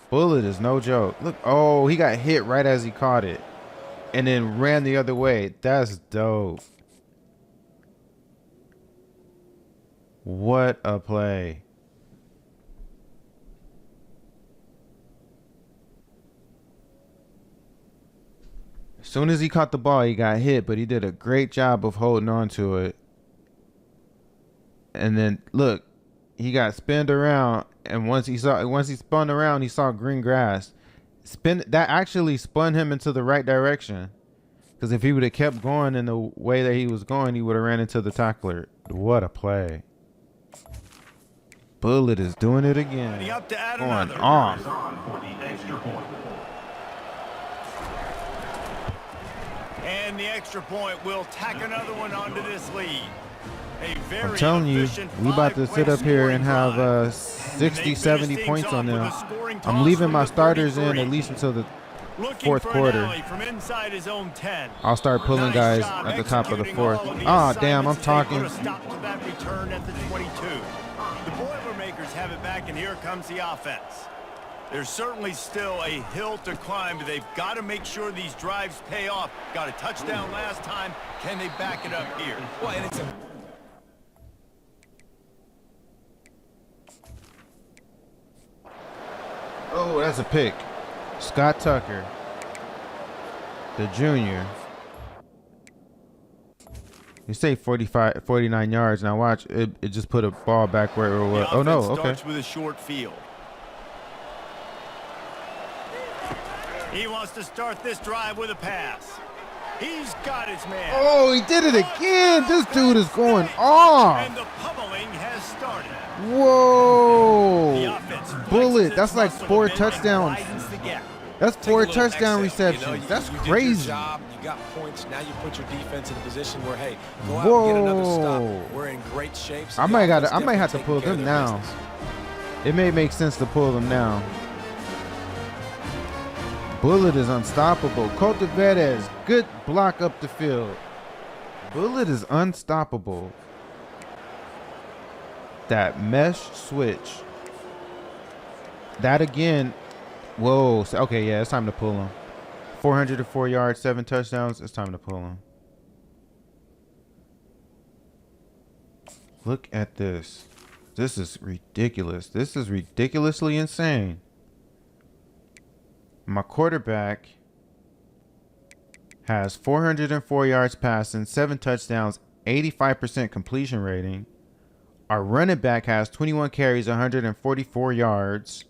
Bullet is no joke. Look, oh, he got hit right as he caught it and then ran the other way. That's dope. What a play. As soon as he caught the ball, he got hit, but he did a great job of holding on to it. And then look, he got spinned around, and once he spun around, he saw green grass. That actually spun him into the right direction. Because if he would have kept going in the way that he was going, he would have ran into the tackler. What a play. Bullet is doing it again. Up to add Going another. off. on for the extra point. And the extra point will tack another one onto this lead. A very I'm telling you, efficient we about to sit five-play up here and scoring have drive. 60, They 70 finish points things on off them. with a scoring I'm toss leaving from my the starters in 33. at least until the Looking fourth for an quarter. alley from inside his own 10. I'll start pulling Nice guys job at the top of the executing fourth. all of the Ah, damn, I'm assignments as they talking. put a stop to that return at the 22. The Boilermakers have it back, and here comes the offense. There's certainly still a hill to climb, but they've got to make sure these drives pay off. Got a touchdown last time. Can they back it up here? Well, and it's a Oh, that's a pick. Scott Tucker, the junior. You say 49 yards. Now watch, it just put a ball back where it was. The Oh, no, offense okay. starts with a short field. He wants to start this drive with a pass. He's got his man. Oh, he did it again. This dude is going off. And the pummeling has started. The Whoa. offense Bullet, flexes that's its like muscle 4 a bit and touchdowns. widens the gap. That's Take a 4 little touchdown exhale. receptions. You know, That's you did crazy. your job. You got points. Now you put your defense in a position where, hey, go out and get another Whoa. stop. We're in great shape. So I the might offense have to definitely pull taking them care of their now. business. It may make sense to pull them now. Bullet is unstoppable. Cultiveres, good block up the field. Bullet is unstoppable. That mesh switch. That again. Whoa. Okay, yeah, it's time to pull him. 404 yards, 7 touchdowns. It's time to pull him. Look at this. This is ridiculous. This is ridiculously insane. My quarterback has 404 yards passing, 7 touchdowns, 85% completion rating. Our running back has 21 carries, 144 yards.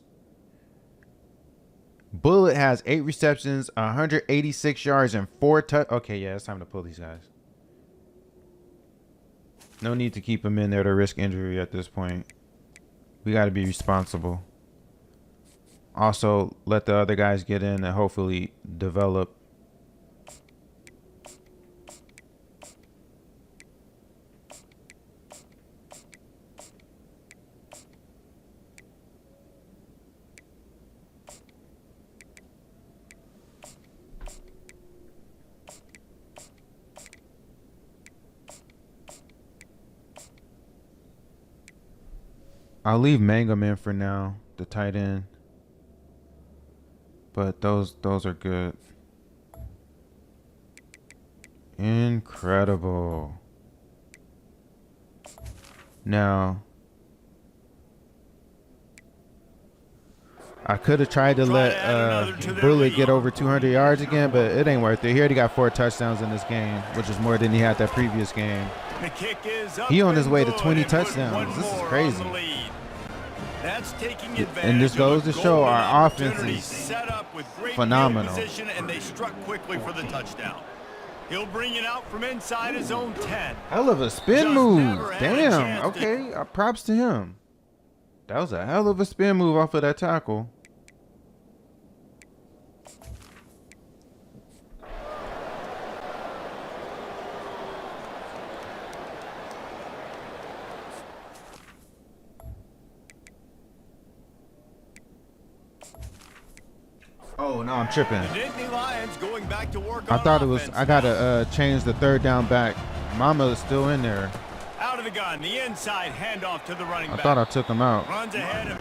Bullet has 8 receptions, 186 yards, and 4 Okay, yeah, it's time to pull these guys. No need to keep him in there to risk injury at this point. We got to be responsible. Also, let the other guys get in and hopefully develop. I'll leave Mangum in for now, the tight end. But those are good. Incredible. Now, I could have tried to let Bullock get over 200 yards again, but it ain't worth it. He already got 4 touchdowns in this game, which is more than he had that previous game. The kick is up. He on his way to 20 and put touchdowns. one This is more crazy. on the lead. That's taking advantage. And this goes to of a show golden our offense opportunity is set up with great phenomenal. field position, and they struck quickly for the touchdown. He'll bring it out from inside his own 10. Hell of a spin Just move. never had a Damn. chance to- Okay. Props to him. That was a hell of a spin move off of that tackle. Oh no, I'm tripping. The Nittany Lions going back to work I on thought it was. offense I gotta change the third down back. Mama is still in there. Out of the gun, the inside handoff to the running I back. thought I took him out. Runs ahead and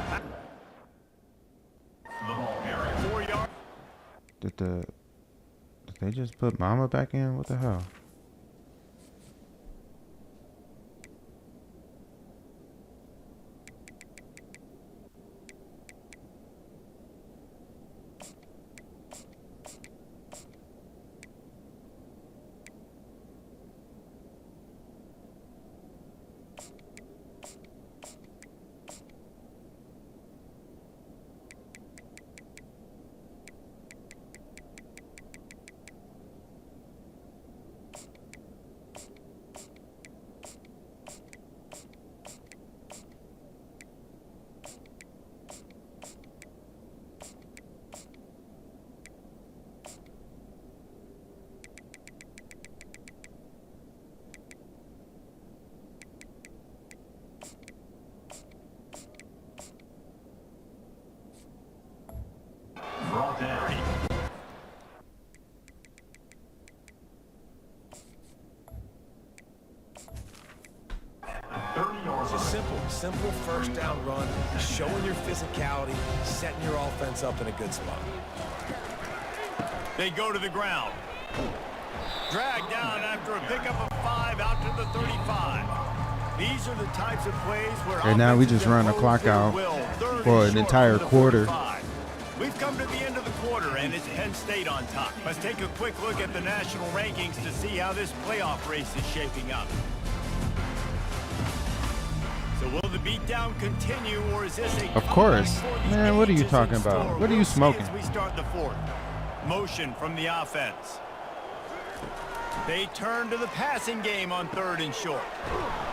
The ball carrier. 4 yards. Did they just put Mama back in? What the hell? Brought down. It's a simple first down run, showing your physicality, setting your offense up in a good spot. They go to the ground. Dragged down after a pickup of 5 out to the 35. These are the types of plays where And now we offenses just run the impose clock their out will. Third for and an short entire from the quarter. 45. We've come to the end of the quarter, and it's Penn State on top. Let's take a quick look at the national rankings to see how this playoff race is shaping up. So will the beatdown continue, or is this a Of course. comeback for the Man, what are you ages talking in about? store? What are you We'll see smoking? as we start the fourth. Motion from the offense. They turn to the passing game on 3rd and short.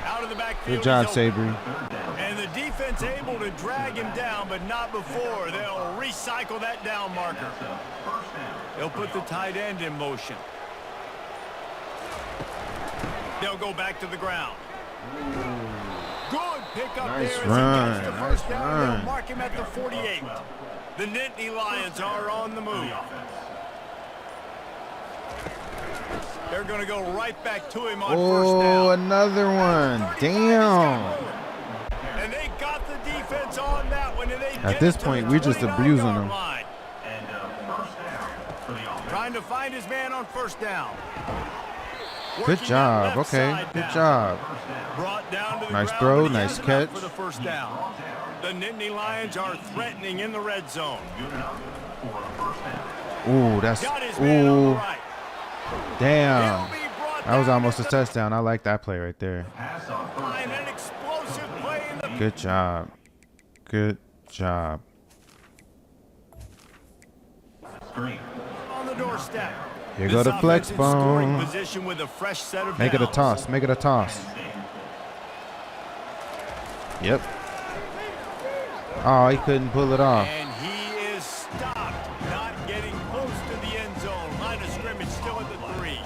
Out of the backfield. Good job, he's open. Sabry. And the defense able to drag him down, but not before. They'll recycle that down marker. They'll put the tight end in motion. They'll go back to the ground. Good pickup Nice there as run, he gets the nice first down. run. They'll mark him at the 48. The Nittany Lions are on the move. They're going to go right back to him on first Oh, down. another one. Damn. And they got the defense on that one. And they At get this it to point, the we're just 29-yard abusing them. line. And first down for the offense. Trying to find his man on first down. Good Working job. that left Okay. side Good down. job. Brought down to the Nice ground, throw, but he nice has enough catch. for the first down. The Nittany Lions are threatening in the red zone. Good enough for a first down. Ooh, that's. Got his man on the Ooh. right. Damn. He'll be brought That was down almost a at the touchdown. I like that play right there. Pass on first line. down. An explosive play in the Good job. Good job. Screen. on the doorstep. Here go This the flex offense in scoring bone. position with a fresh set of Make it a downs. toss. Make it a toss. Yep. Oh, he couldn't pull it off. And he is stopped, not getting close to the end zone. Line of scrimmage still at the 3.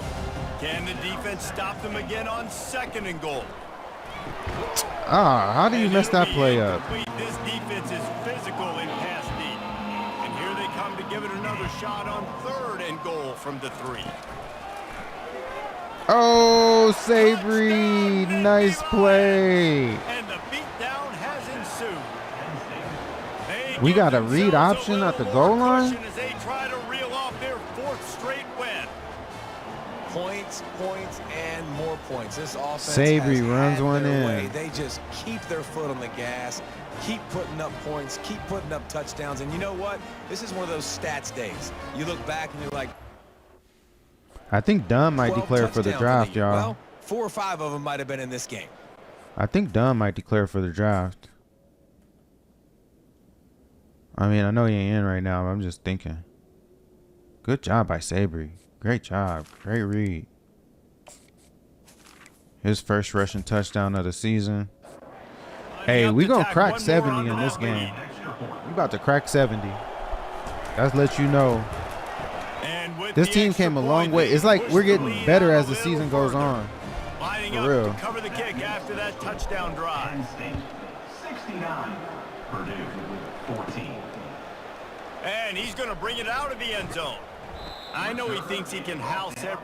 Can the defense stop them again on 2nd and goal? Ah, how do you And mess it'll that be play up? incomplete. This defense is physical in pass deep. And here they come to give it another shot on 3rd and goal from the 3. Oh, Sabry. Nice play. And the beatdown has ensued. They We give got a read themselves option little at the more goal line? cushion as they try to reel off their 4th straight win. Points, points, and more points. This offense Savory has runs had one their in. way. They just keep their foot on the gas, keep putting up points, keep putting up touchdowns. And you know what? This is one of those stats days. You look back and you're like, I think Dunn might 12 declare for the touchdowns in draft, year. y'all. Well, 4 or 5 of them might have been in this game. I think Dunn might declare for the draft. I mean, I know he ain't in right now, but I'm just thinking. Good job by Savory. Great job. Great read. His first rushing touchdown of the season. Hey, we gonna crack 70 in this game. We about to crack 70. That's let you know. This team came a long way. It's like we're getting better as the season goes on. Lining For up real. to cover the kick after that touchdown drive. Penn State 69, Purdue 14. And he's going to bring it out of the end zone. I know he thinks he can house every...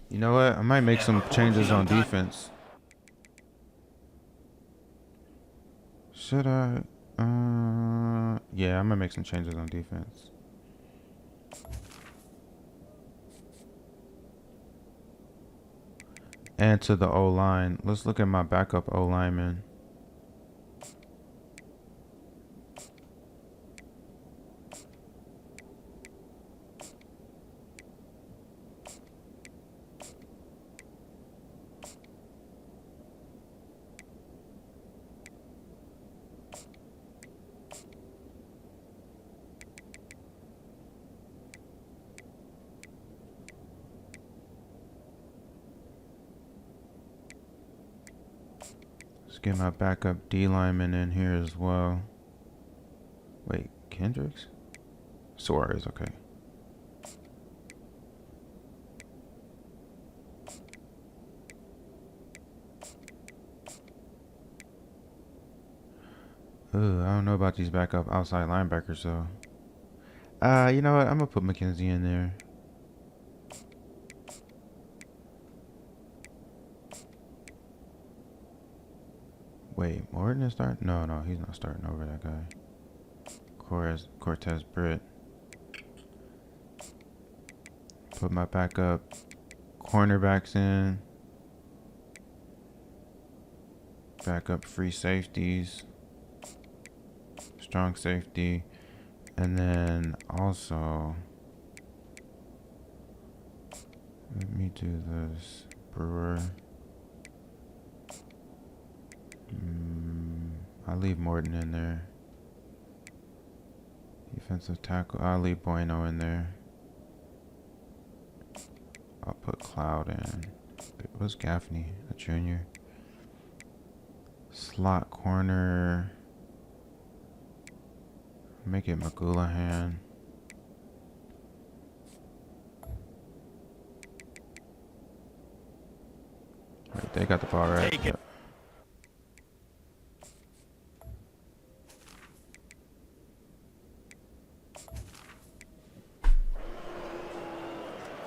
You know what? I might make some changes on defense. Should I? Yeah, I'm gonna make some changes on defense. And to the O-line. Let's look at my backup O-lineman. Let's get my backup D lineman in here as well. Wait, Kendricks? Suarez, okay. Ooh, I don't know about these backup outside linebackers though. You know what? I'm gonna put McKenzie in there. Wait, Morton is starting? No, he's not starting over that guy. Cortez Britt. Put my backup cornerbacks in. Backup free safeties. Strong safety. And then also, let me do this. Brewer. I'll leave Morton in there. Defensive tackle. I'll leave Bueno in there. I'll put Cloud in. What's Gaffney? A junior. Slot corner. Make it McGoulahan. Wait, they got the ball right. Take it.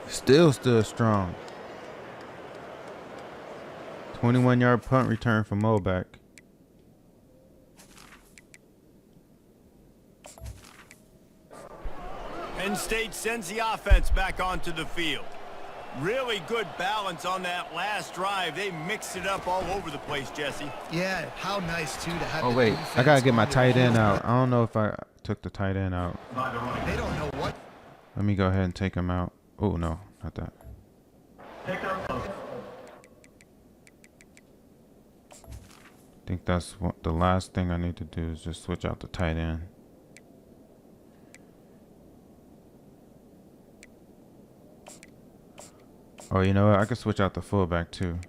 Still stood strong. 21-yard punt return for Moback. Penn State sends the offense back onto the field. Really good balance on that last drive. They mixed it up all over the place, Jesse. Yeah, how nice, too, to have Oh, the wait. I defense got to get my on the tight end field. out. I don't know if I took the tight end out. By the running They don't know what. Let me go ahead and take him out. Oh, no, not that. pick up of I think that's what the last thing I need to do is just switch out the tight end. Oh, you know what? I could switch out the fullback too.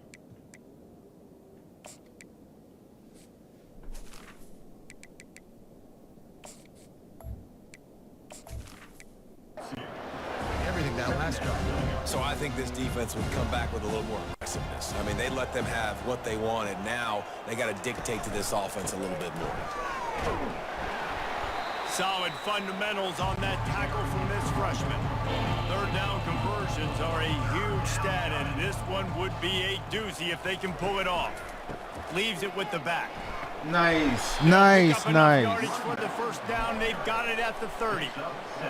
Everything that last drive. So I think this defense would come back with a little more aggressiveness. I mean, they let them have what they wanted. Now they got to dictate to this offense a little bit more. Solid fundamentals on that tackle from this freshman. Third down conversions are a huge stat, and this one would be a doozy if they can pull it off. Leaves it with the back. Nice, Nice. nice. Yardage for the first down. They've got it at the 30.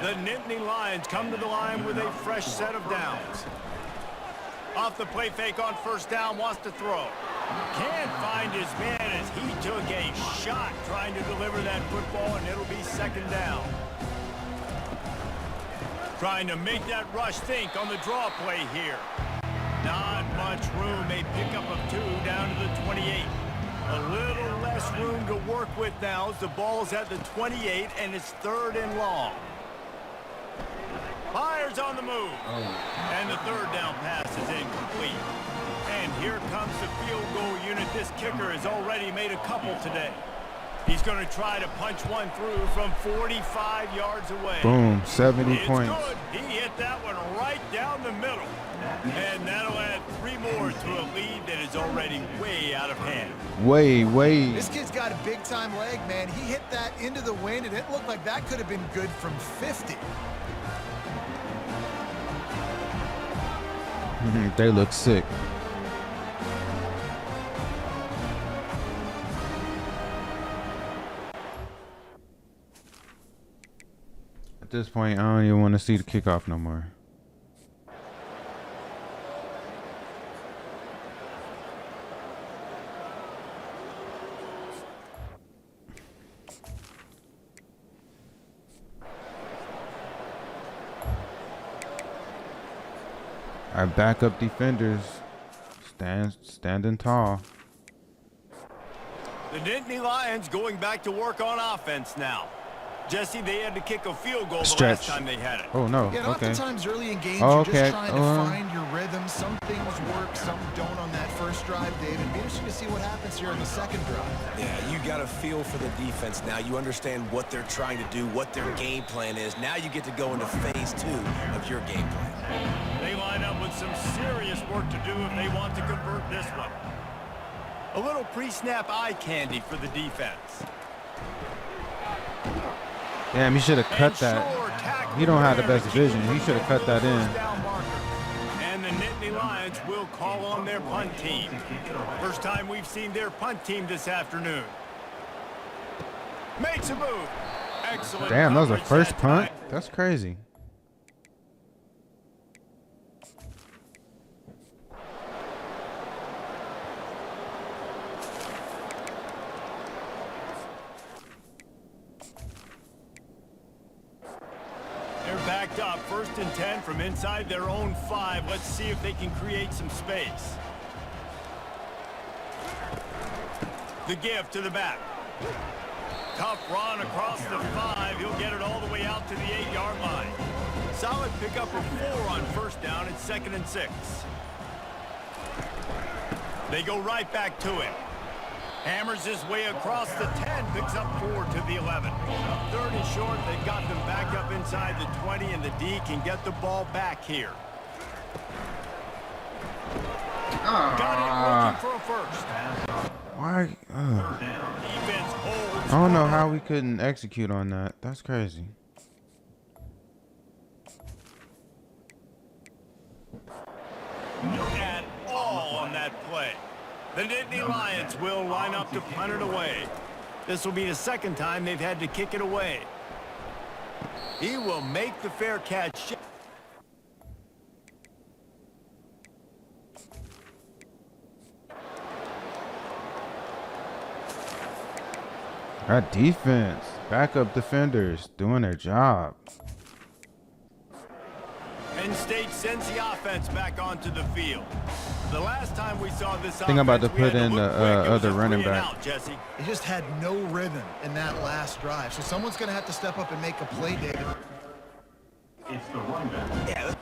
The Nittany Lions come to the line with a fresh set of downs. Off the play fake on first down, wants to throw. Can't find his man as he took a shot trying to deliver that football, and it'll be second down. Trying to make that rush think on the draw play here. Not much room. A pickup of 2 down to the 28. A little less room to work with now as the ball's at the 28 and it's 3rd and long. Fires on the move. And the 3rd down pass is incomplete. And here comes the field goal unit. This kicker has already made a couple today. He's going to try to punch one through from 45 yards away. Boom, 70 It's points. good. He hit that one right down the middle. And that'll add 3 more to a lead that is already way out of hand. Way. This kid's got a big-time leg, man. He hit that into the wind, and it looked like that could have been good from 50. They look sick. At this point, I don't even want to see the kickoff no more. Our backup defenders standing tall. The Nittany Lions going back to work on offense now. Jesse, they had to kick a field goal the last time they had it. Oh, no. Yeah, Okay. oftentimes early in games, Oh, you're okay. just trying to find your rhythm. Some things work, some don't on that first drive, David. Be interesting to see what happens here in the second drive. Yeah, you got a feel for the defense now. You understand what they're trying to do, what their game plan is. Now you get to go into phase 2 of your game plan. They line up with some serious work to do if they want to convert this one. A little pre-snap eye candy for the defense. Damn, he should have cut that. He don't have the best vision. He should have cut that in. And the Nittany Lions will call on their punt team. First time we've seen their punt team this afternoon. Makes a move. Excellent. Damn, that was the coverage first that punt? time. That's crazy. They're backed up, 1st and 10 from inside their own 5. Let's see if they can create some space. The give to the back. Tough run across the 5. He'll get it all the way out to the 8-yard line. Solid pickup of 4 on first down. It's 2nd and 6. They go right back to him. Hammers his way across the 10, picks up 4 to the 11. 3rd and short, they've got them back up inside the 20, and the D can get the ball back here. Got it, looking for a first. Why? Defense holds. I don't know how we couldn't execute on that. That's crazy. At all on that play. The Nittany Lions will line up to punt it away. This will be the 2nd time they've had to kick it away. He will make the fair catch. Our defense, backup defenders doing their job. Penn State sends the offense back onto the field. The last time we saw this, I think I'm about to offense, we had put in look the quick. It was other a running 3 and back. out, Jesse. They just had no rhythm in that last drive. So someone's going to have to step up and make a play, David. It's the running back. Yeah.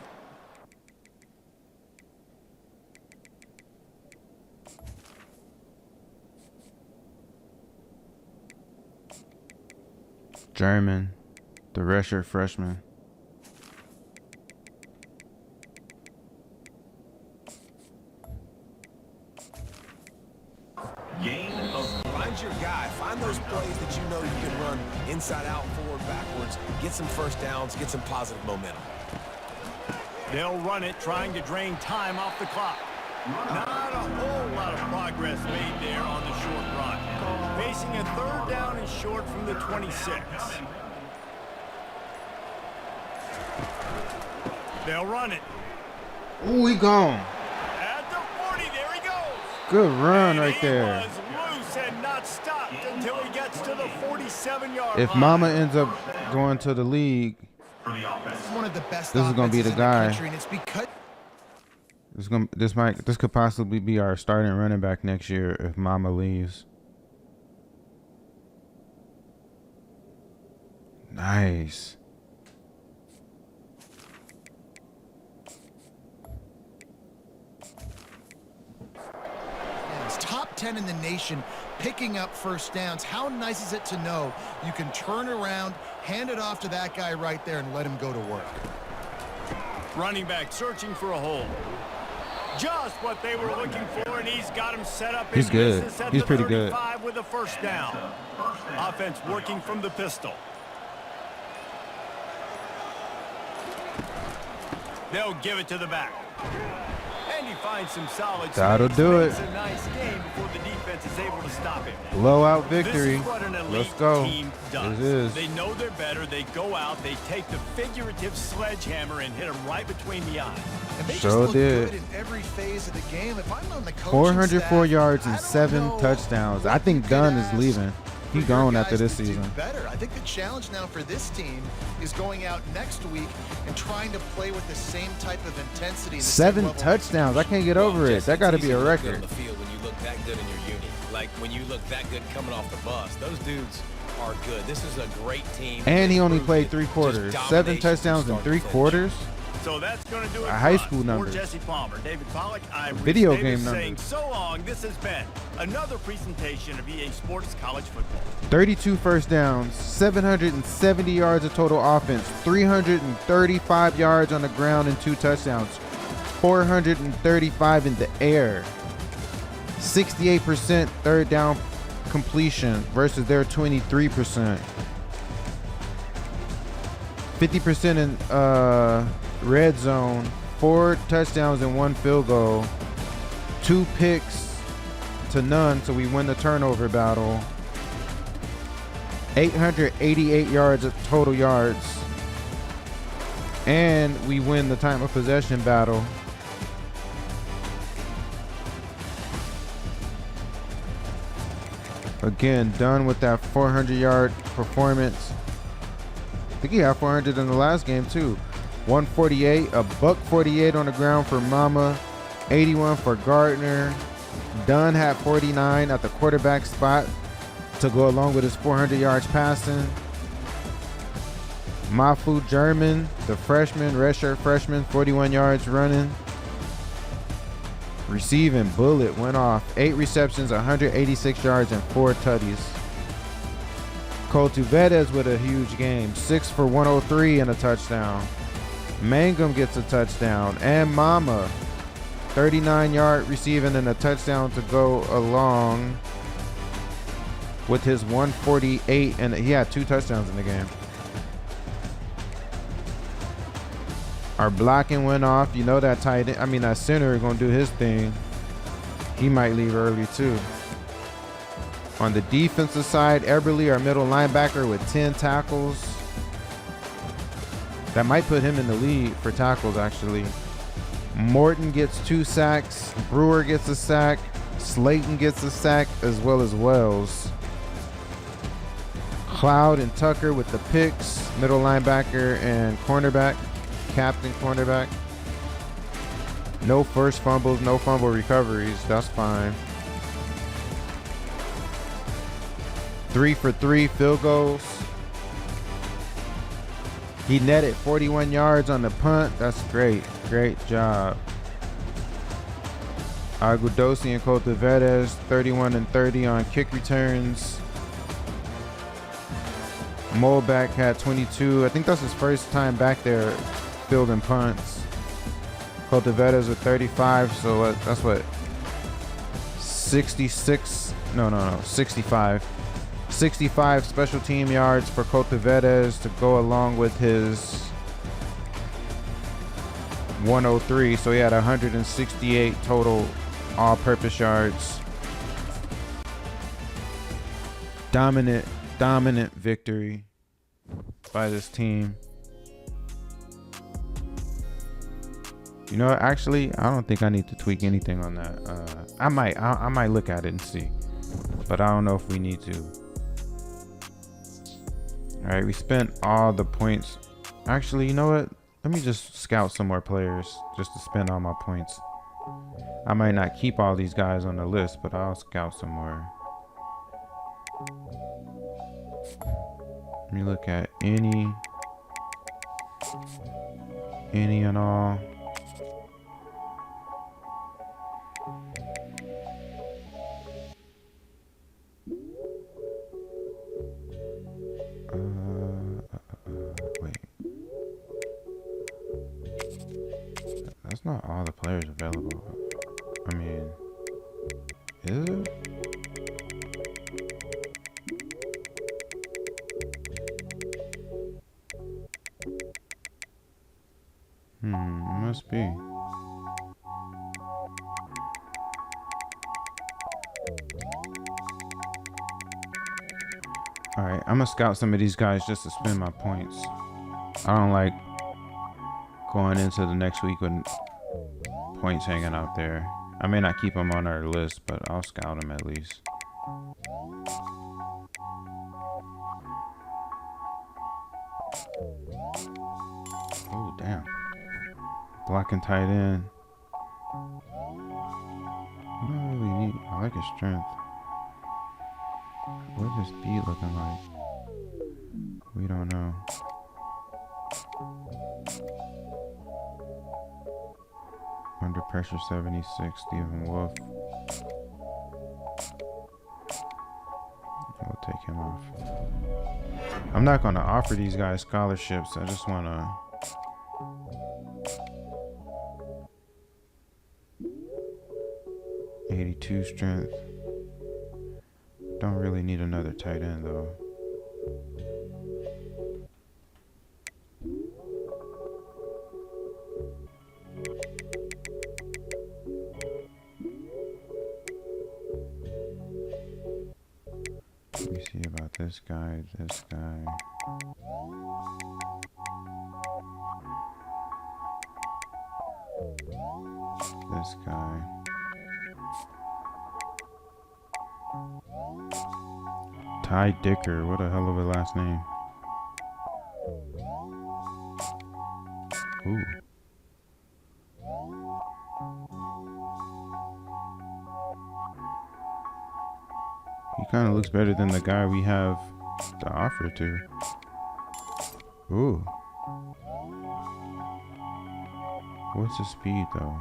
German, the redshirt freshman. Gain of Find your guy. Find those plays that you know you can run inside out, forward, backwards. Get some first downs. Get some positive momentum. They'll run it, trying to drain time off the clock. Not a whole lot of progress made there on the short run. facing a 3rd down and short from the 26. They'll run it. Ooh, he gone. At the 40, there he goes. Good run And right he there. was loose and not stopped until he gets to the 47-yard If line. Mama ends up going to the league, For the offense. This is one of the best This is gonna be the offenses in guy. country, and it's because this could possibly be our starting running back next year if Mama leaves. Nice. it's top 10 in the nation picking up first downs. How nice is it to know you can turn around, hand it off to that guy right there, and let him go to work? Running back searching for a hole. Just what they were looking for, and he's got him set up. He's in good. business at He's the pretty good. 35 with a first down. Offense working from the pistol. They'll give it to the back. And he finds some solid That'll space. do Makes it. a nice game before the defense is able to stop him. Blowout This victory. is what an elite Let's go. team does. This is. They know they're better. They go out. They take the figurative sledgehammer and hit them right between the eyes. And they Sure just look did. good in every phase of the game. If I'm on the coaching 404 staff, yards I and don't 7 know touchdowns. I what think you Dunn could is ask leaving. He for your gone after guys this to do season. better. I think the challenge now for this team is going out next week and trying to play with the same type of intensity. and the same 7 level of touchdowns. I can't get over it. Jesse, That got to it's be a easy to look good record. on the field when you look that good in your unit. Like when you look that good coming off the bus. Those dudes are good. This is a great team. And he only Proved played it. 3 Just quarters. 7 domination touchdowns in start 3 to finish. quarters. So that's going to do it. High for school us. numbers. For Jesse Palmer, David Pollack, I'm Video Reese Davis game saying numbers. so long. This has been another presentation of EA Sports College Football. 32 first downs, 770 yards of total offense, 335 yards on the ground and 2 touchdowns, 435 in the air, 68% third down completion versus their 23%. 50% in red zone, 4 touchdowns and 1 field goal, 2 picks to none, so we win the turnover battle. 888 yards of total yards, and we win the time of possession battle. Again, done with that 400-yard performance. I think he had 400 in the last game too. 148, a $148 on the ground for Mama, 81 for Gardner. Dunn had 49 at the quarterback spot to go along with his 400 yards passing. Mafu German, the freshman, redshirt freshman, 41 yards running. Receiving, bullet went off. 8 receptions, 186 yards, and 4 tutties. Cultivedes with a huge game, 6 for 103 and a touchdown. Mangum gets a touchdown, and Mama, 39-yard receiving and a touchdown to go along with his 148, and he had 2 touchdowns in the game. Our blocking went off. You know that tight end, that center is gonna do his thing. He might leave early too. On the defensive side, Eberle, our middle linebacker, with 10 tackles. That might put him in the lead for tackles, actually. Morton gets 2 sacks. Brewer gets a sack. Slayton gets a sack, as well as Wells. Cloud and Tucker with the picks. Middle linebacker and cornerback. Captain cornerback. No first fumbles, no fumble recoveries. That's fine. 3 for 3 field goals. He netted 41 yards on the punt. That's great. Great job. Agudosi and Cultivedes, 31 and 30 on kick returns. Molbeck had 22. I think that's his first time back there fielding punts. Cultivedes with 35. So that's what? 66. No. 65. 65 special team yards for Cultivedes to go along with his 103. So he had 168 total all-purpose yards. Dominant victory by this team. You know, actually, I don't think I need to tweak anything on that. I might look at it and see, but I don't know if we need to. All right, we spent all the points. Actually, you know what? Let me just scout some more players just to spend all my points. I might not keep all these guys on the list, but I'll scout some more. Let me look at any and all. Wait. That's not all the players available. I mean, is it? It must be. Alright, I'm gonna scout some of these guys just to spend my points. I don't like going into the next week with points hanging out there. I may not keep them on our list, but I'll scout them at least. Oh, damn. Blocking tight end. I don't really need. I like his strength. What's his speed looking like? We don't know. Under pressure 76, Stephen Wolf. We'll take him off. I'm not going to offer these guys scholarships. I just want to. .82 strength. Don't really need another tight end though. Let me see about this guy, this guy. This guy. Ty Dicker, what a hell of a last name. Ooh. He kind of looks better than the guy we have to offer to. Ooh. What's his speed though?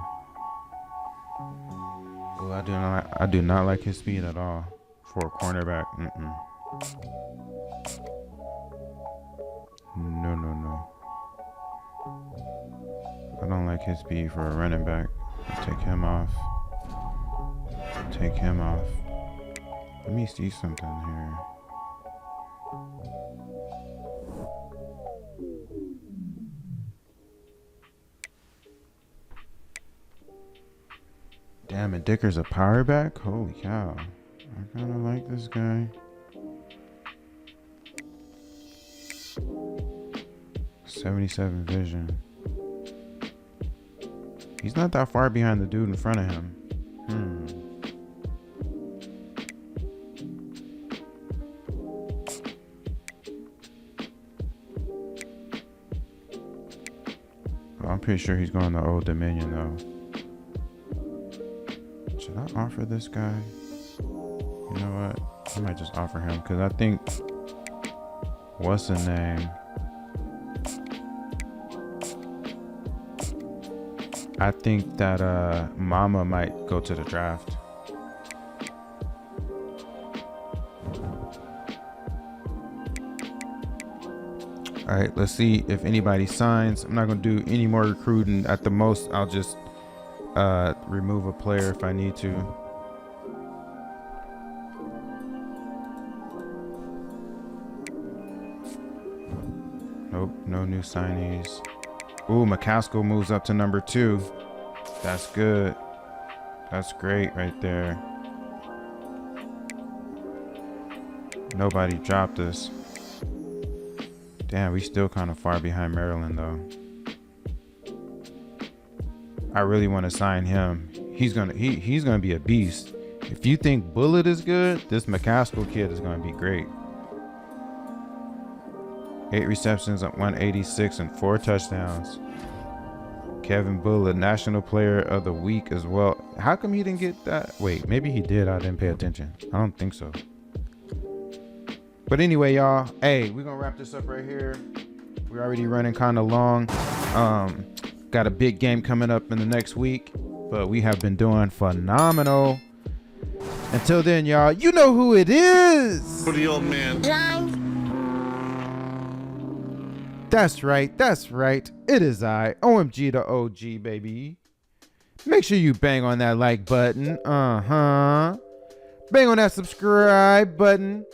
Oh, I do not like his speed at all for a cornerback. No. I don't like his speed for a running back. Take him off. Take him off. Let me see something here. Damn it, Dicker's a power back? Holy cow. I kind of like this guy. 77 vision. He's not that far behind the dude in front of him. Oh, I'm pretty sure he's going to Old Dominion though. Should I offer this guy? You know what? I might just offer him because I think what's the name? I think that Mama might go to the draft. All right, let's see if anybody signs. I'm not gonna do any more recruiting. At the most, I'll just remove a player if I need to. Nope, no new signees. Ooh, McCaskill moves up to number 2. That's good. That's great right there. nobody dropped us. Damn, we still kind of far behind Maryland though. I really want to sign him. He's gonna be a beast. If you think Bullet is good, this McCaskill kid is gonna be great. 8 receptions at 186 and 4 touchdowns. Kevin Bullet, National Player of the Week as well. How come he didn't get that? Wait, maybe he did. I didn't pay attention. I don't think so. But anyway, y'all, hey, we're gonna wrap this up right here. We're already running kind of long. Got a big game coming up in the next week, but we have been doing phenomenal. Until then, y'all, you know who it is. For the old man. That's right. That's right. It is I, OMG the OG, baby. Make sure you bang on that like button. Bang on that subscribe button.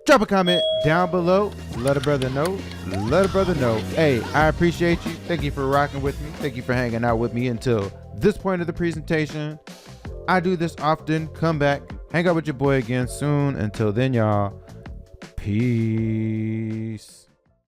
Drop a comment down below. Let a brother know. Let a brother know. Hey, I appreciate you. Thank you for rocking with me. Thank you for hanging out with me until this point of the presentation. I do this often. Come back. Hang out with your boy again soon. Until then, y'all. Peace.